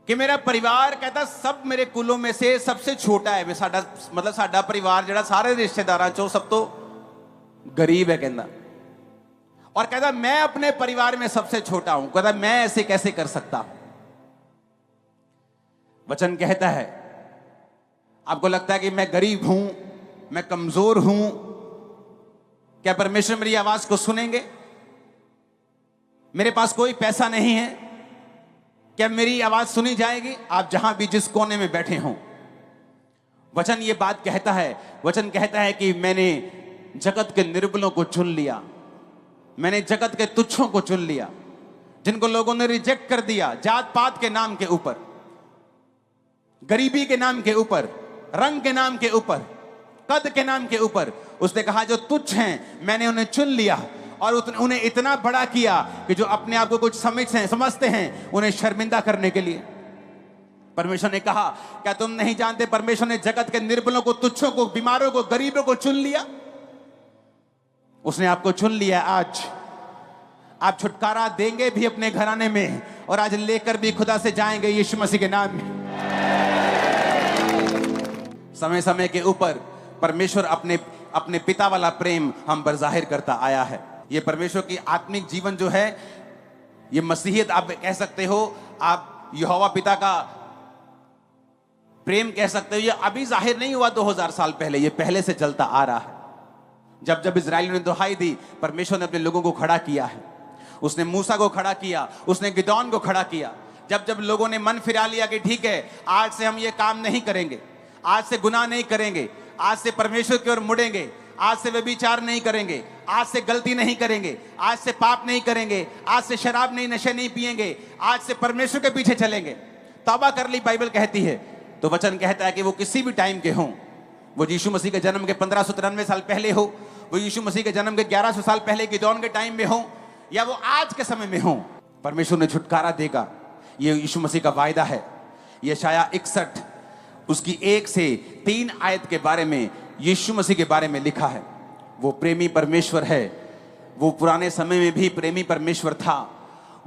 A: कि मेरा परिवार, कहता सब मेरे कुलों में से सबसे छोटा है। साडा मतलब साडा परिवार जड़ा सारे रिश्तेदारां चों सब तो गरीब है कहता। और कहता मैं अपने परिवार में सबसे छोटा हूं। कहता मैं ऐसे कैसे कर सकता हूं? वचन कहता है, आपको लगता है कि मैं गरीब हूं, मैं कमजोर हूं, क्या परमेश्वर मेरी आवाज को सुनेंगे? मेरे पास कोई पैसा नहीं है, क्या मेरी आवाज सुनी जाएगी? आप जहां भी जिस कोने में बैठे हों, वचन ये बात कहता है। वचन कहता है कि मैंने जगत के निर्बलों को चुन लिया, मैंने जगत के तुच्छों को चुन लिया, जिनको लोगों ने रिजेक्ट कर दिया जात पात के नाम के ऊपर, गरीबी के नाम के ऊपर, रंग के नाम के ऊपर, कद के नाम के ऊपर। उसने कहा जो तुच्छ हैं मैंने उन्हें चुन लिया और उन्हें इतना बड़ा किया कि जो अपने आप को कुछ समझते हैं उन्हें शर्मिंदा करने के लिए। परमेश्वर ने कहा क्या तुम नहीं जानते परमेश्वर ने जगत के निर्बलों को, तुच्छों को, बीमारों को, गरीबों को चुन लिया। उसने आपको चुन लिया। आज आप छुटकारा देंगे भी अपने घराने में और आज लेकर भी खुदा से जाएंगे यीशु मसीह के नाम में। समय समय के ऊपर परमेश्वर अपने पिता वाला प्रेम हम पर जाहिर करता आया है। ये परमेश्वर की आत्मिक जीवन जो है, ये मसीहियत आप कह सकते हो, आप यहोवा पिता का प्रेम कह सकते हो। ये अभी जाहिर नहीं हुआ 2000 साल पहले, ये पहले से चलता आ रहा है। जब जब इस्राएलियों ने दुहाई दी, परमेश्वर ने अपने लोगों को खड़ा किया है। उसने मूसा को खड़ा किया, उसने गिदोन को खड़ा किया। जब जब लोगों ने मन फिरा लिया कि ठीक है आज से हम ये काम नहीं करेंगे, आज से गुनाह नहीं करेंगे, आज से परमेश्वर की ओर मुड़ेंगे, आज से व्यभिचार नहीं करेंगे, आज से गलती नहीं करेंगे, आज से पाप नहीं करेंगे, आज से शराब नहीं, नशे नहीं पिएंगे, आज से परमेश्वर के पीछे चलेंगे, तौबा कर ली, बाइबल कहती है। तो वचन कहता है कि वो किसी भी टाइम के हों, वो यीशु मसीह के जन्म के 1593 साल पहले हो, वो यीशु मसीह के जन्म के 1100 साल पहले गिदोन के टाइम में हो, या वो आज के समय में हो, परमेश्वर ने छुटकारा देगा। ये यीशु मसीह का वायदा है। यशायाह 61 उसकी 1 से 3 आयत के बारे में यीशु मसीह के बारे में लिखा है। वो प्रेमी परमेश्वर है। वो पुराने समय में भी प्रेमी परमेश्वर था।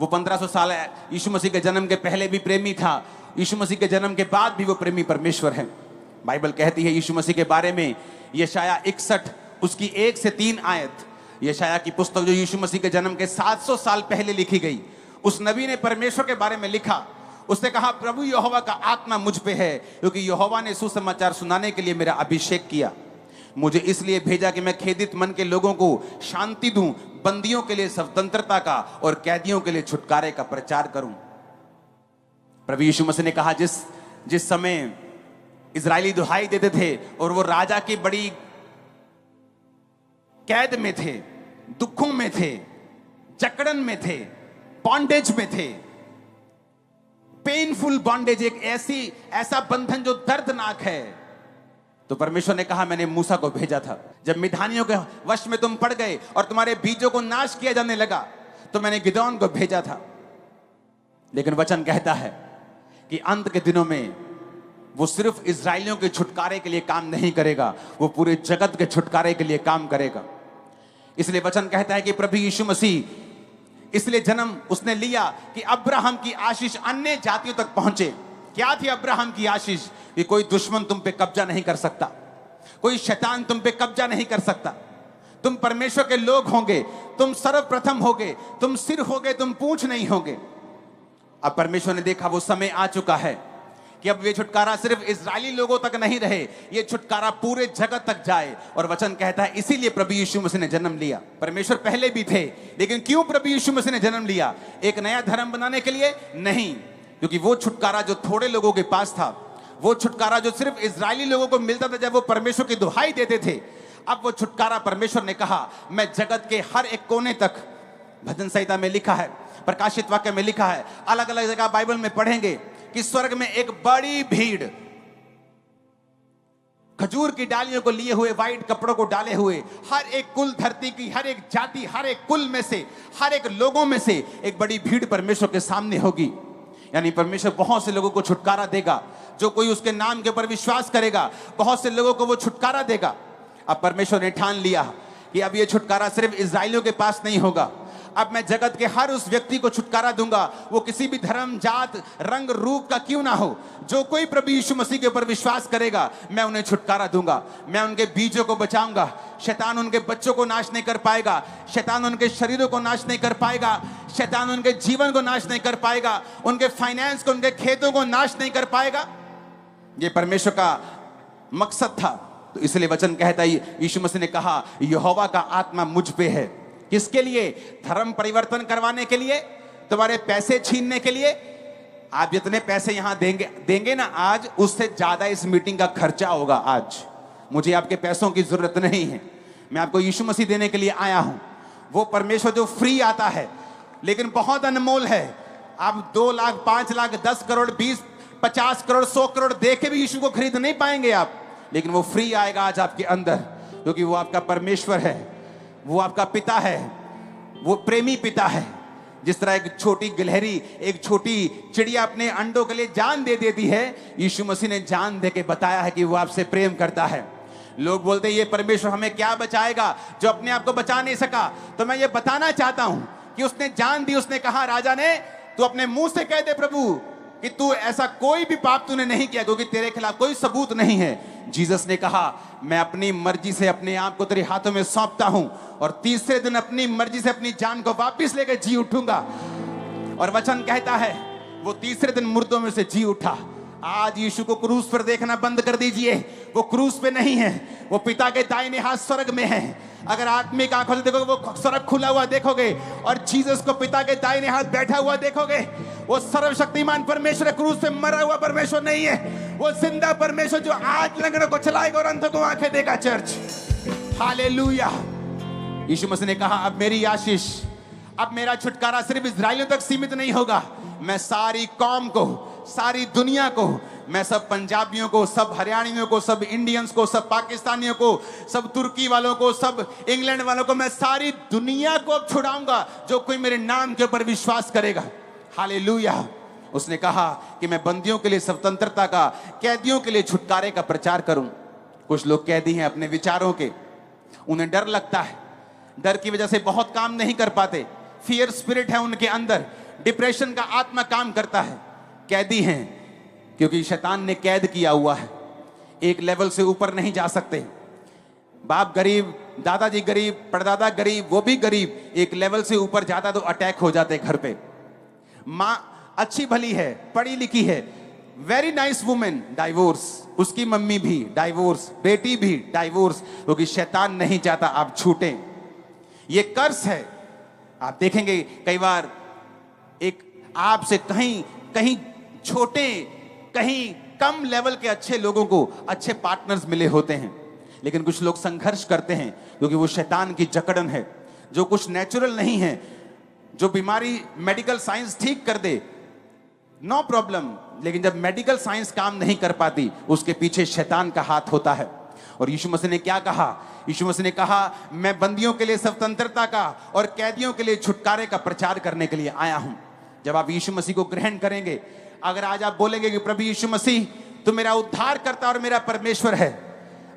A: वो 1500 साल यीशु मसीह के जन्म के पहले भी प्रेमी था, यीशु मसीह के जन्म के बाद भी वो प्रेमी परमेश्वर है। बाइबल कहती है यीशु मसीह के बारे में, यशायाह 61 उसकी 1 से 3 आयत, यशायाह की पुस्तक जो यीशु मसीह के जन्म के 700 साल पहले लिखी गई, उस नबी ने परमेश्वर के बारे में लिखा। उसने कहा प्रभु यहोवा का आत्मा मुझ पे है, क्योंकि यहोवा ने सुसमाचार सुनाने के लिए मेरा अभिषेक किया। मुझे इसलिए भेजा कि मैं खेदित मन के लोगों को शांति दूं, बंदियों के लिए स्वतंत्रता का और कैदियों के लिए छुटकारे का प्रचार करूं। प्रभु यीशु मसीह ने कहा जिस समय इजरायली दुहाई देते थे और वो राजा की बड़ी कैद में थे, दुखों में थे, जकड़न में थे, बॉन्डेज में थे, पेनफुल बॉन्डेज, एक ऐसा बंधन जो दर्दनाक है, तो परमेश्वर ने कहा मैंने मूसा को भेजा था। जब मिधानियों के वश में तुम पड़ गए और तुम्हारे बीजों को नाश किया जाने लगा, तो मैंने गिदोन को भेजा था। लेकिन वचन कहता है कि अंत के दिनों में वो सिर्फ इजरायलियों के छुटकारे के लिए काम नहीं करेगा, वो पूरे जगत के छुटकारे के लिए काम करेगा। इसलिए वचन कहता है कि प्रभु यीशु मसीह इसलिए जन्म उसने लिया कि अब्राहम की आशीष अन्य जातियों तक पहुंचे। क्या थी अब्राहम की आशीष? कि कोई दुश्मन तुम पे कब्जा नहीं कर सकता, कोई शैतान तुम पे कब्जा नहीं कर सकता। तुम परमेश्वर के लोग होंगे, तुम सर्वप्रथम होगे, तुम सिर होगे, तुम पूंछ नहीं होगे। अब परमेश्वर ने देखा वो समय आ चुका है कि अब ये छुटकारा सिर्फ इजरायली लोगों तक नहीं रहे, ये छुटकारा पूरे जगत तक जाए। और वचन कहता है इसीलिए प्रभु यीशु मसीह ने जन्म लिया। परमेश्वर पहले भी थे, लेकिन क्यों प्रभु यीशु मसीह ने जन्म लिया? एक नया धर्म बनाने के लिए नहीं, क्योंकि वो छुटकारा जो थोड़े लोगों के पास था, वो छुटकारा जो सिर्फ इजरायली लोगों को मिलता था जब वो परमेश्वर की दुहाई देते थे, अब वो छुटकारा परमेश्वर ने कहा मैं जगत के हर एक कोने तक। भजन संहिता में लिखा है, प्रकाशित वाक्य में लिखा है, अलग अलग जगह बाइबल में पढ़ेंगे कि स्वर्ग में एक बड़ी भीड़ खजूर की डालियों को लिए हुए, वाइट कपड़ों को डाले हुए, हर एक कुल, धरती की हर एक जाति, हर एक कुल में से, हर एक लोगों में से एक बड़ी भीड़ परमेश्वर के सामने होगी। यानी परमेश्वर बहुत से लोगों को छुटकारा देगा। जो कोई उसके नाम के ऊपर विश्वास करेगा, बहुत से लोगों को वो छुटकारा देगा। अब परमेश्वर ने ठान लिया कि अब ये छुटकारा सिर्फ इजराइलियों के पास नहीं होगा, अब मैं जगत के हर उस व्यक्ति को छुटकारा दूंगा, वो किसी भी धर्म, जात, रंग, रूप का क्यों ना हो। जो कोई प्रभु यीशु मसीह के ऊपर विश्वास करेगा, मैं उन्हें छुटकारा दूंगा। मैं उनके बीजों को बचाऊंगा। शैतान उनके बच्चों को नाश नहीं कर पाएगा, शैतान उनके शरीरों को नाश नहीं कर पाएगा, शैतान उनके जीवन को नाश नहीं कर पाएगा, उनके फाइनेंस को, उनके खेतों को नाश नहीं कर पाएगा। ये परमेश्वर का मकसद था। तो इसलिए वचन कहता है, यीशु मसीह ने कहा यहोवा का आत्मा मुझ पे है। किसके लिए? धर्म परिवर्तन करवाने के लिए, तुम्हारे पैसे छीनने के लिए। आप जितने पैसे यहां देंगे ना आज, उससे ज्यादा इस मीटिंग का खर्चा होगा। आज मुझे आपके पैसों की जरूरत नहीं है, मैं आपको यीशु मसीह देने के लिए आया हूं। वो परमेश्वर जो फ्री आता है लेकिन बहुत अनमोल है। आप 2 लाख, 5 लाख, 10 करोड़, 20, 50 करोड़, 100 करोड़ दे के भी यीशु को खरीद नहीं पाएंगे आप, लेकिन वो फ्री आएगा आज आपके अंदर, क्योंकि वो आपका परमेश्वर है, वो आपका पिता है, वो प्रेमी पिता है। जिस तरह एक छोटी गिलहरी, एक छोटी चिड़िया अपने अंडों के लिए जान दे देती है, यीशु मसीह ने जान दे के बताया है कि वो आपसे प्रेम करता है। लोग बोलते हैं ये परमेश्वर हमें क्या बचाएगा जो अपने आप को बचा नहीं सका। तो मैं ये बताना चाहता हूं कि उसने जान दी। उसने कहा राजा ने, तू अपने मुंह से कह दे प्रभु कि तू ऐसा कोई भी पाप तूने नहीं किया, क्योंकि तेरे खिलाफ कोई सबूत नहीं है। जीसस ने कहा मैं अपनी मर्जी से अपने आप को तेरे हाथों में सौंपता हूं और तीसरे दिन अपनी मर्जी से अपनी जान को वापस लेकर जी उठूंगा। और वचन कहता है वो तीसरे दिन मुर्दों में से जी उठा। आज यीशु को क्रूस पर देखना बंद कर दीजिए। वो क्रूस पे नहीं है, वो पिता के दाहिने हाथ स्वर्ग में है। अगर आत्मिक आंखों से देखोगे, वो स्वर्ग खुला हुआ देखोगे और जीसस को पिता के दाहिने हाथ बैठा हुआ देखोगे। वो सर्वशक्तिमान परमेश्वर, क्रूस पे मरा हुआ परमेश्वर नहीं है, वो जिंदा परमेश्वर जो आज लंगड़ों को चलाएगा और अंधों को आंखें देगा। Church, hallelujah. यीशु मसीह ने कहा अब मेरी आशीष, अब मेरा छुटकारा सिर्फ इजराइलियों तक सीमित नहीं होगा, मैं सारी कौम को, सारी दुनिया को, मैं सब पंजाबियों को, सब हरियाणियों को, सब इंडियंस को, सब पाकिस्तानियों को, सब तुर्की वालों को, सब इंग्लैंड वालों को, मैं सारी दुनिया को अब छुड़ाऊंगा जो कोई मेरे नाम के ऊपर विश्वास करेगा। हालेलुया। उसने कहा कि मैं बंदियों के लिए स्वतंत्रता का, कैदियों के लिए छुटकारे का प्रचार करूं। कुछ लोग कैदी हैं अपने विचारों के, उन्हें डर लगता है, डर की वजह से बहुत काम नहीं कर पाते, फियर स्पिरिट है उनके अंदर, डिप्रेशन का आत्मा काम करता है। कैदी हैं क्योंकि शैतान ने कैद किया हुआ है, एक लेवल से ऊपर नहीं जा सकते। बाप गरीब, दादाजी गरीब, परदादा गरीब, वो भी गरीब, एक लेवल से ऊपर जाता तो अटैक हो जाते घर पे। माँ अच्छी भली है, पढ़ी लिखी है, वेरी नाइस वुमेन, डाइवोर्स, उसकी मम्मी भी डाइवोर्स, बेटी भी डाइवोर्स, क्योंकि शैतान नहीं चाहता आप छूटें। ये कर्स है। आप देखेंगे कई बार एक आपसे कहीं कहीं छोटे, कहीं कम लेवल के अच्छे लोगों को अच्छे पार्टनर्स मिले होते हैं, लेकिन कुछ लोग संघर्ष करते हैं क्योंकि वो शैतान की जकड़न है। जो कुछ नेचुरल नहीं है, जो बीमारी मेडिकल साइंस ठीक कर दे, नो प्रॉब्लम, लेकिन जब मेडिकल साइंस काम नहीं कर पाती, उसके पीछे शैतान का हाथ होता है। और यीशु मसीह ने क्या कहा? यीशु मसीह ने कहा मैं बंदियों के लिए स्वतंत्रता का और कैदियों के लिए छुटकारे का प्रचार करने के लिए आया हूं। जब आप यीशु मसीह को ग्रहण करेंगे, अगर आज आप बोलेंगे कि प्रभु यीशु मसीह तो मेरा उद्धार करता और मेरा परमेश्वर है,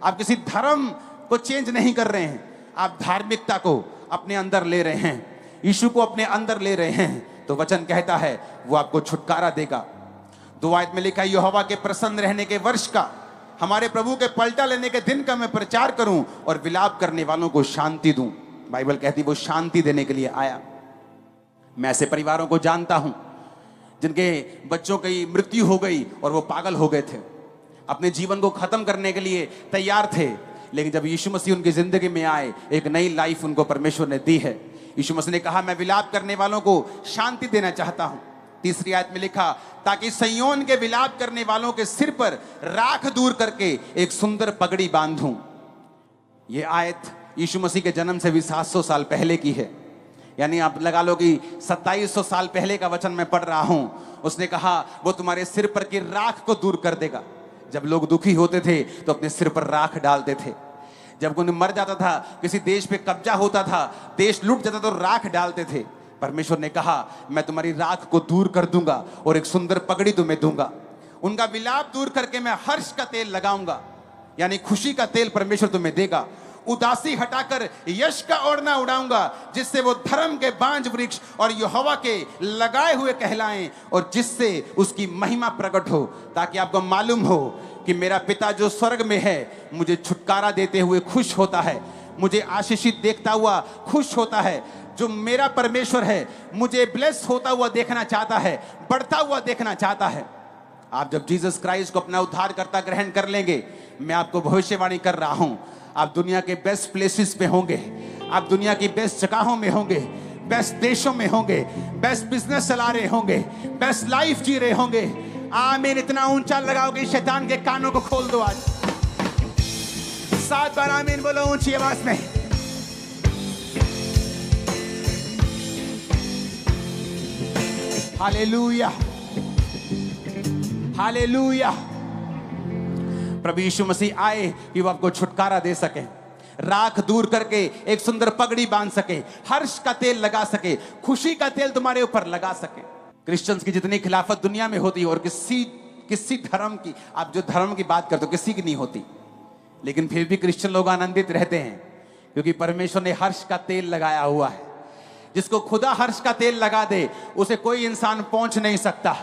A: आप किसी धर्म को चेंज नहीं कर रहे हैं, आप धार्मिकता को अपने अंदर ले रहे हैं, यीशु को अपने अंदर ले रहे हैं, तो वचन कहता है वो आपको छुटकारा देगा। 2 आयत में लिखा है यहोवा के प्रसन्न रहने के वर्ष का, हमारे प्रभु के पलटा लेने के दिन का मैं प्रचार करूं और विलाप करने वालों को शांति दूं। बाइबल कहती वो शांति देने के लिए आया। मैं ऐसे परिवारों को जानता हूं जिनके बच्चों की मृत्यु हो गई और वो पागल हो गए थे, अपने जीवन को खत्म करने के लिए तैयार थे, लेकिन जब यीशु मसीह उनकी जिंदगी में आए, एक नई लाइफ उनको परमेश्वर ने दी है। यीशु मसीह ने कहा, मैं विलाप करने वालों को शांति देना चाहता हूं। तीसरी आयत में लिखा, ताकि सिय्योन के विलाप करने वालों के सिर पर राख दूर करके एक सुंदर पगड़ी बांधूं। यह आयत यीशु मसीह के जन्म से भी 700 साल पहले की है। यानी आप लगा लो कि 2700 साल पहले का वचन मैं पढ़ रहा हूं। उसने कहा, वो तुम्हारे सिर पर की राख को दूर कर देगा। जब लोग दुखी होते थे तो अपने सिर पर राख डालते थे। जब कोई मर जाता था, किसी देश पे कब्जा होता था, देश लूट जाता तो राख डालते थे। परमेश्वर ने कहा, मैं तुम्हारी राख को दूर कर दूंगा और एक सुंदर पगड़ी तुम्हें दूंगा। उनका विलाप दूर करके मैं हर्ष का तेल लगाऊंगा, यानी खुशी का तेल परमेश्वर तुम्हें देगा। उदासी हटाकर यश का ओढ़ना उड़ाऊंगा, जिससे वो धर्म के बांज वृक्ष और यहोवा के लगाए हुए कहलाएं और जिससे उसकी महिमा प्रकट हो, ताकि आपको मालूम हो कि मेरा पिता जो स्वर्ग में है मुझे छुटकारा देते हुए खुश होता है, मुझे आशीषित देखता हुआ खुश होता है। जो मेरा परमेश्वर है मुझे ब्लेस होता हुआ देखना चाहता है, बढ़ता हुआ देखना चाहता है। आप जब जीसस क्राइस्ट को अपना उद्धारकर्ता ग्रहण कर लेंगे, मैं आपको भविष्यवाणी कर रहा हूं, आप दुनिया के बेस्ट प्लेसेस पे होंगे, आप दुनिया की बेस्ट जगहों में होंगे, बेस्ट देशों में होंगे, बेस्ट बिजनेस चला रहे होंगे, बेस्ट लाइफ जी रहे होंगे। आमीन। इतना ऊंचा लगाओ कि शैतान के कानों को खोल दो। आज 7 बार आमीन बोलो ऊंची आवाज में। Hallelujah, hallelujah. प्रभु यीशु मसीह आए कि वो आपको छुटकारा दे सके, राख दूर करके एक सुंदर पगड़ी बांध सके, हर्ष का तेल लगा सके, खुशी का तेल तुम्हारे ऊपर लगा सके। क्रिश्चियंस की जितनी खिलाफत दुनिया में होती है, और किसी धर्म की, आप जो धर्म की बात करते हो, किसी की नहीं होती, लेकिन फिर भी क्रिश्चियन लोग आनंदित रहते हैं, क्योंकि परमेश्वर ने हर्ष का तेल लगाया हुआ है। जिसको खुदा हर्ष का तेल लगा दे, उसे कोई इंसान पहुंच नहीं सकता।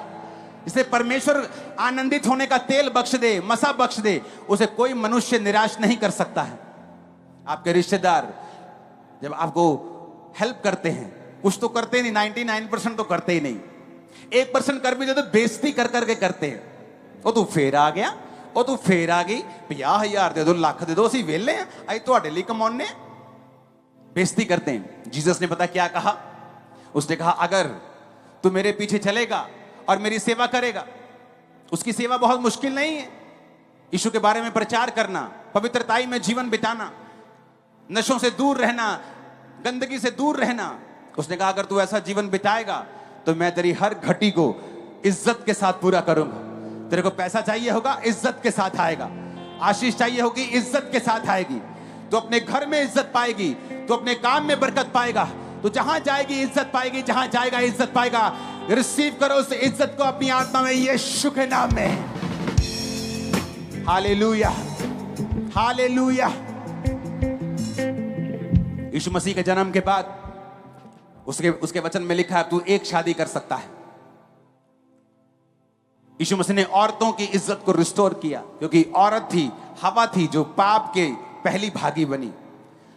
A: जिसे परमेश्वर आनंदित होने का तेल बख्श दे, मसा बख्श दे, उसे कोई मनुष्य निराश नहीं कर सकता है। आपके रिश्तेदार जब आपको हेल्प करते हैं, कुछ तो करते ही नहीं, 99% तो करते ही नहीं, 1% कर भी दे तो बेइज्जती कर करके करते हैं। ਉਹ ਤੂੰ ਫੇਰ ਆ ਗਿਆ, ਉਹ ਤੂੰ ਫੇਰ ਆ गई, 50,000 दे दो, लाख दे दो, ਅਸੀਂ ਵਿਹਲੇ ਆ, ਅਸੀਂ ਤੁਹਾਡੇ ਲਈ ਕਮਾਉਣੇ। बेइज्जती करते हैं। जीसस ने पता क्या कहा? उसने कहा, अगर तू मेरे पीछे चलेगा और मेरी सेवा करेगा, उसकी सेवा बहुत मुश्किल नहीं है। यीशु के बारे में प्रचार करना, पवित्रताई में जीवन बिताना, नशों से दूर रहना, गंदगी से दूर रहना। उसने कहा, अगर तू ऐसा जीवन बिताएगा तो मैं तेरी हर घटी को इज्जत के साथ पूरा करूंगा। तेरे को पैसा चाहिए होगा, इज्जत के साथ आएगा। आशीष चाहिए होगी, इज्जत के साथ आएगी। तो अपने घर में इज्जत पाएगी, तो अपने काम में बरकत पाएगा, तो जहां जाएगी इज्जत पाएगी, जहां जाएगा इज्जत पाएगा। रिसीव करो उस इज्जत को अपनी आत्मा में, यीशु के नाम में। Hallelujah, hallelujah. यीशु मसीह के जन्म के बाद उसके वचन में लिखा है, तू एक शादी कर सकता है। यीशु मसीह ने औरतों की इज्जत को रिस्टोर किया, क्योंकि औरत थी, हवा थी, जो पाप के पहली भागी बनी।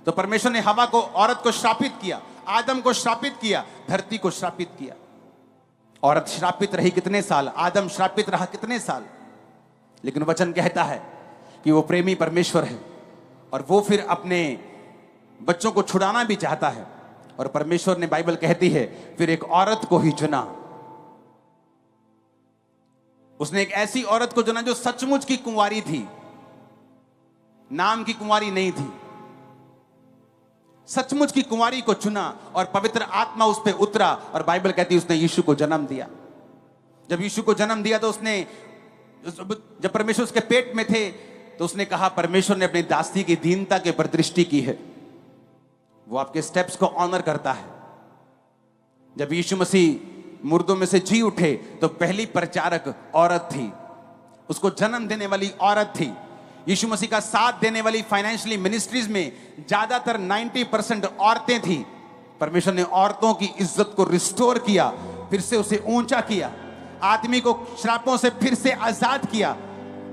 A: तो परमेश्वर ने हवा को, औरत को श्रापित किया, आदम को श्रापित किया, धरती को श्रापित किया। औरत श्रापित रही कितने साल, आदम श्रापित रहा कितने साल, लेकिन वचन कहता है कि वो प्रेमी परमेश्वर है और वो फिर अपने बच्चों को छुड़ाना भी चाहता है। और परमेश्वर ने, बाइबल कहती है, फिर एक औरत को ही चुना। उसने एक ऐसी औरत को चुना जो सचमुच की कुंवारी थी, नाम की कुंवारी नहीं थी, सचमुच की कुंवारी को चुना और पवित्र आत्मा उस पर उतरा। और बाइबल कहती है उसने यीशु को जन्म दिया। जब यीशु को जन्म दिया तो उसने, जब परमेश्वर उसके पेट में थे तो उसने कहा, परमेश्वर ने अपनी दासी की दीनता के ऊपर दृष्टि की है, वो आपके स्टेप्स को ऑनर करता है। जब यीशु मसीह मुर्दों में से जी उठे तो पहली प्रचारक औरत थी, उसको जन्म देने वाली औरत थी। यीशु मसीह का साथ देने वाली फाइनेंशियली मिनिस्ट्रीज में ज्यादातर 90% औरतें थी। परमेश्वर ने औरतों की इज्जत को रिस्टोर किया, फिर से उसे ऊंचा किया, आदमी को श्रापों से फिर से आजाद किया।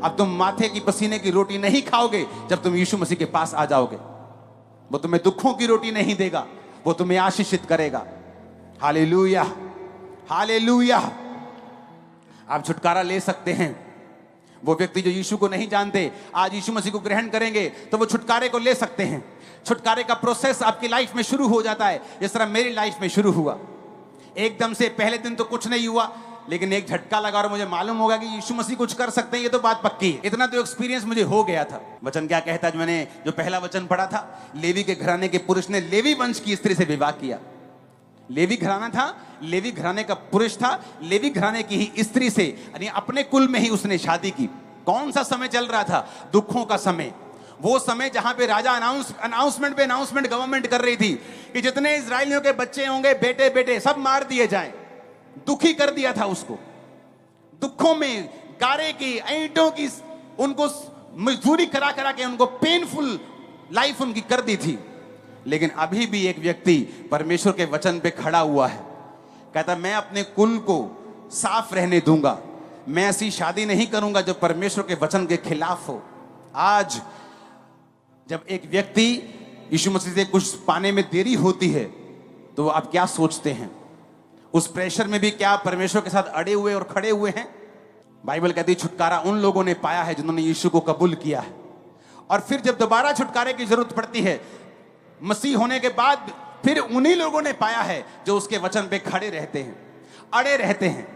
A: अब तुम माथे की पसीने की रोटी नहीं खाओगे जब तुम यीशु मसीह के पास आ जाओगे। वो तुम्हें दुखों की रोटी नहीं देगा, वो तुम्हें आशीषित करेगा। हालेलुया, हालेलुया, आप छुटकारा ले सकते हैं। वो व्यक्ति जो यीशु को नहीं जानते, आज यीशु मसीह को ग्रहण करेंगे तो वो छुटकारे को ले सकते हैं। छुटकारे का प्रोसेस आपकी लाइफ में शुरू हो जाता है, जिस तरह मेरी लाइफ में शुरू हुआ। एकदम से पहले दिन तो कुछ नहीं हुआ, लेकिन एक झटका लगा और मुझे मालूम होगा कि यीशु मसीह कुछ कर सकते हैं, ये तो बात पक्की है। इतना तो एक्सपीरियंस मुझे हो गया था। वचन क्या कहता है, मैंने जो पहला वचन पढ़ा था, लेवी के घराने के पुरुष ने लेवी वंश की स्त्री से विवाह किया। लेवी घराना था, लेवी घराने का पुरुष था, लेवी घराने की ही स्त्री से, यानी अपने कुल में ही उसने शादी की। कौन सा समय चल रहा था? दुखों का समय। वो समय जहां पे राजा अनाउंसमेंट गवर्नमेंट कर रही थी कि जितने इजरायलियों के बच्चे होंगे, बेटे बेटे सब मार दिए जाएं। दुखी कर दिया था उसको। दुखों में गारे की, ईंटों की, उनको मजदूरी करा करा के उनको पेनफुल लाइफ उनकी कर दी थी। लेकिन अभी भी एक व्यक्ति परमेश्वर के वचन पे खड़ा हुआ है, कहता मैं अपने कुल को साफ रहने दूंगा, मैं ऐसी शादी नहीं करूंगा जो परमेश्वर के वचन के खिलाफ हो। आज जब एक व्यक्ति यीशु मसीह से कुछ पाने में देरी होती है तो आप क्या सोचते हैं? उस प्रेशर में भी क्या परमेश्वर के साथ अड़े हुए और खड़े हुए हैं? बाइबल कहती है छुटकारा उन लोगों ने पाया है जिन्होंने यीशु को कबूल किया है। और फिर जब दोबारा छुटकारे की जरूरत पड़ती है मसीह होने के बाद, फिर उन्हीं लोगों ने पाया है जो उसके वचन पे खड़े रहते हैं, अड़े रहते हैं,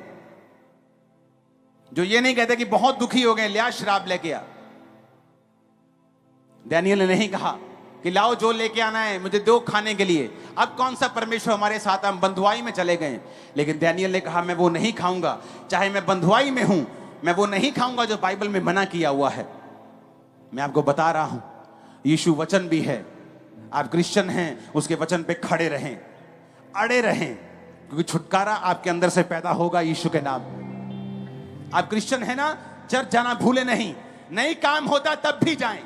A: जो ये नहीं कहते कि बहुत दुखी हो गए लिया शराब लेके आ। डैनियल ने नहीं कहा कि लाओ जो लेके आना है मुझे दो खाने के लिए। अब कौन सा परमेश्वर हमारे साथ, हम बंधुआई में चले गए। लेकिन डैनियल ने कहा मैं वो नहीं खाऊंगा, चाहे मैं बंधुआई में हूं, मैं वो नहीं खाऊंगा जो बाइबल में मना किया हुआ है। मैं आपको बता रहा हूं, यीशु वचन भी है। आप क्रिश्चियन हैं, उसके वचन पे खड़े रहें, अड़े रहें, क्योंकि छुटकारा आपके अंदर से पैदा होगा यीशु के नाम। आप क्रिश्चियन है ना, चर्च जाना भूले नहीं काम होता तब भी जाएं,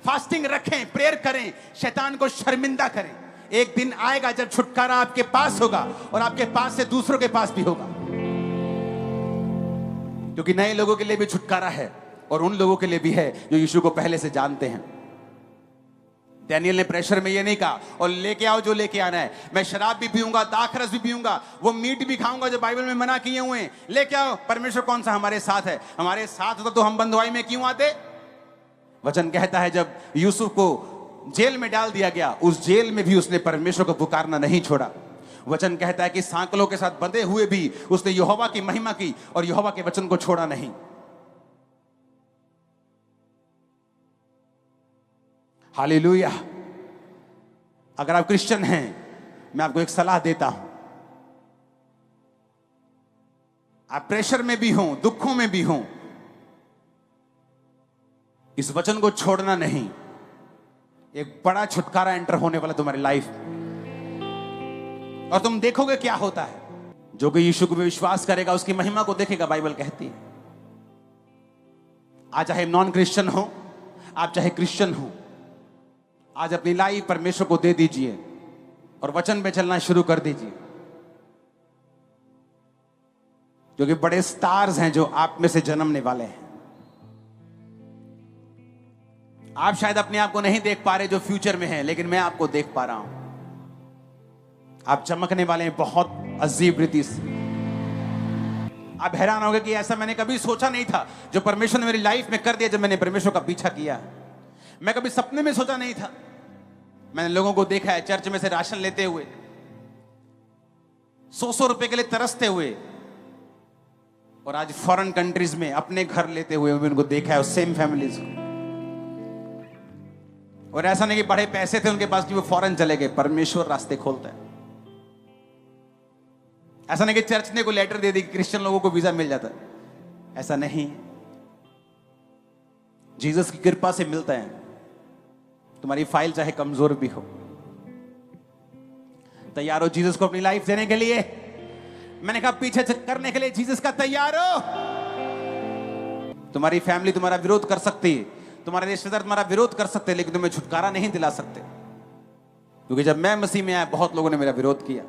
A: फास्टिंग रखें, प्रेयर करें, शैतान को शर्मिंदा करें। एक दिन आएगा जब छुटकारा आपके पास होगा और आपके पास से दूसरों के पास भी होगा, क्योंकि नए लोगों के लिए भी छुटकारा है और उन लोगों के लिए भी है जो यीशु को पहले से जानते हैं। डैनियल ने प्रेशर में ये नहीं कहा और लेके आओ जो लेके आना है, मैं शराब भी पीऊंगा, दाखरस भी पीऊंगा, वो मीट भी खाऊंगा जो बाइबल में मना किए हुए हैं, लेके आओ। परमेश्वर कौन सा हमारे साथ है? हमारे साथ होता तो हम बंधुआई में क्यों आते? वचन कहता है जब यूसुफ को जेल में डाल दिया गया, उस जेल में भी उसने परमेश्वर को पुकारना नहीं छोड़ा। वचन कहता है कि सांकलों के साथ बंधे हुए भी उसने यहोवा की महिमा की और यहोवा के वचन को छोड़ा नहीं। हालेलुया। अगर आप क्रिश्चियन हैं, मैं आपको एक सलाह देता हूं, आप प्रेशर में भी हों, दुखों में भी हों, इस वचन को छोड़ना नहीं। एक बड़ा छुटकारा एंटर होने वाला तुम्हारी लाइफ और तुम देखोगे क्या होता है। जो कि यीशु को भी विश्वास करेगा उसकी महिमा को देखेगा, बाइबल कहती है। आज चाहे नॉन क्रिश्चियन हो, आप चाहे क्रिश्चियन हो, आज अपनी लाइफ परमेश्वर को दे दीजिए और वचन पे चलना शुरू कर दीजिए, क्योंकि बड़े स्टार्स हैं जो आप में से जन्मने वाले हैं। आप शायद अपने आप को नहीं देख पा रहे जो फ्यूचर में है, लेकिन मैं आपको देख पा रहा हूं। आप चमकने वाले हैं बहुत अजीब रीति से। आप हैरान होंगे कि ऐसा मैंने कभी सोचा नहीं था जो परमेश्वर ने मेरी लाइफ में कर दिया जब मैंने परमेश्वर का पीछा किया। मैं कभी सपने में सोचा नहीं था। मैंने लोगों को देखा है चर्च में से राशन लेते हुए, 100 रुपए के लिए तरसते हुए, और आज फॉरेन कंट्रीज में अपने घर लेते हुए भी उनको देखा है, सेम फैमिलीज को। और ऐसा नहीं कि बड़े पैसे थे उनके पास कि वो फॉरेन चले गए, परमेश्वर रास्ते खोलता है। ऐसा नहीं कि चर्च ने को लेटर दे दी कि क्रिश्चियन लोगों को वीजा मिल जाता है, ऐसा नहीं। जीसस की कृपा से मिलता है। तुम्हारी फाइल चाहे कमजोर भी हो, तैयार हो जीसस को अपनी लाइफ देने के लिए? मैंने कहा पीछे करने के लिए जीसस का तैयार हो? तुम्हारी फैमिली तुम्हारा विरोध कर सकती है, तुम्हारे रिश्तेदार तुम्हारा विरोध कर सकते हैं, लेकिन तुम्हें छुटकारा नहीं दिला सकते। क्योंकि जब मैं मसीह में आया बहुत लोगों ने मेरा विरोध किया।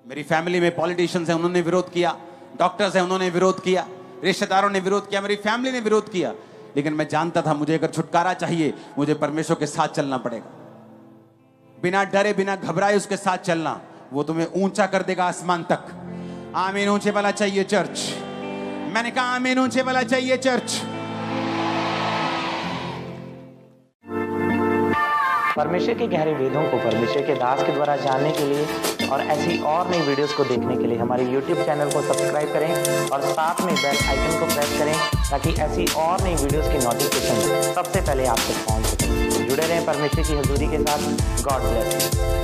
A: मेरी फैमिली में पॉलिटिशियंस हैं, उन्होंने विरोध किया, डॉक्टर्स हैं, उन्होंने विरोध किया, रिश्तेदारों ने विरोध किया, मेरी फैमिली ने विरोध किया। लेकिन मैं जानता था मुझे अगर छुटकारा चाहिए, मुझे परमेश्वर के साथ चलना पड़ेगा। बिना डरे बिना घबराए उसके साथ चलना, वो तुम्हें ऊंचा कर देगा आसमान तक। आमीन। ऊंचे वाला चाहिए चर्च, मैंने कहा आमीन ऊंचे वाला चाहिए चर्च।
B: परमेश्वर के गहरे वेदों को परमेश्वर के दास के द्वारा जानने के लिए और ऐसी और नई वीडियोस को देखने के लिए हमारे YouTube चैनल को सब्सक्राइब करें और साथ में बेल आइकन को प्रेस करें ताकि ऐसी और नई वीडियोस की नोटिफिकेशन सबसे पहले आप तक पहुंच सके। जुड़े रहें परमेश्वर की हजूरी के साथ। God bless you.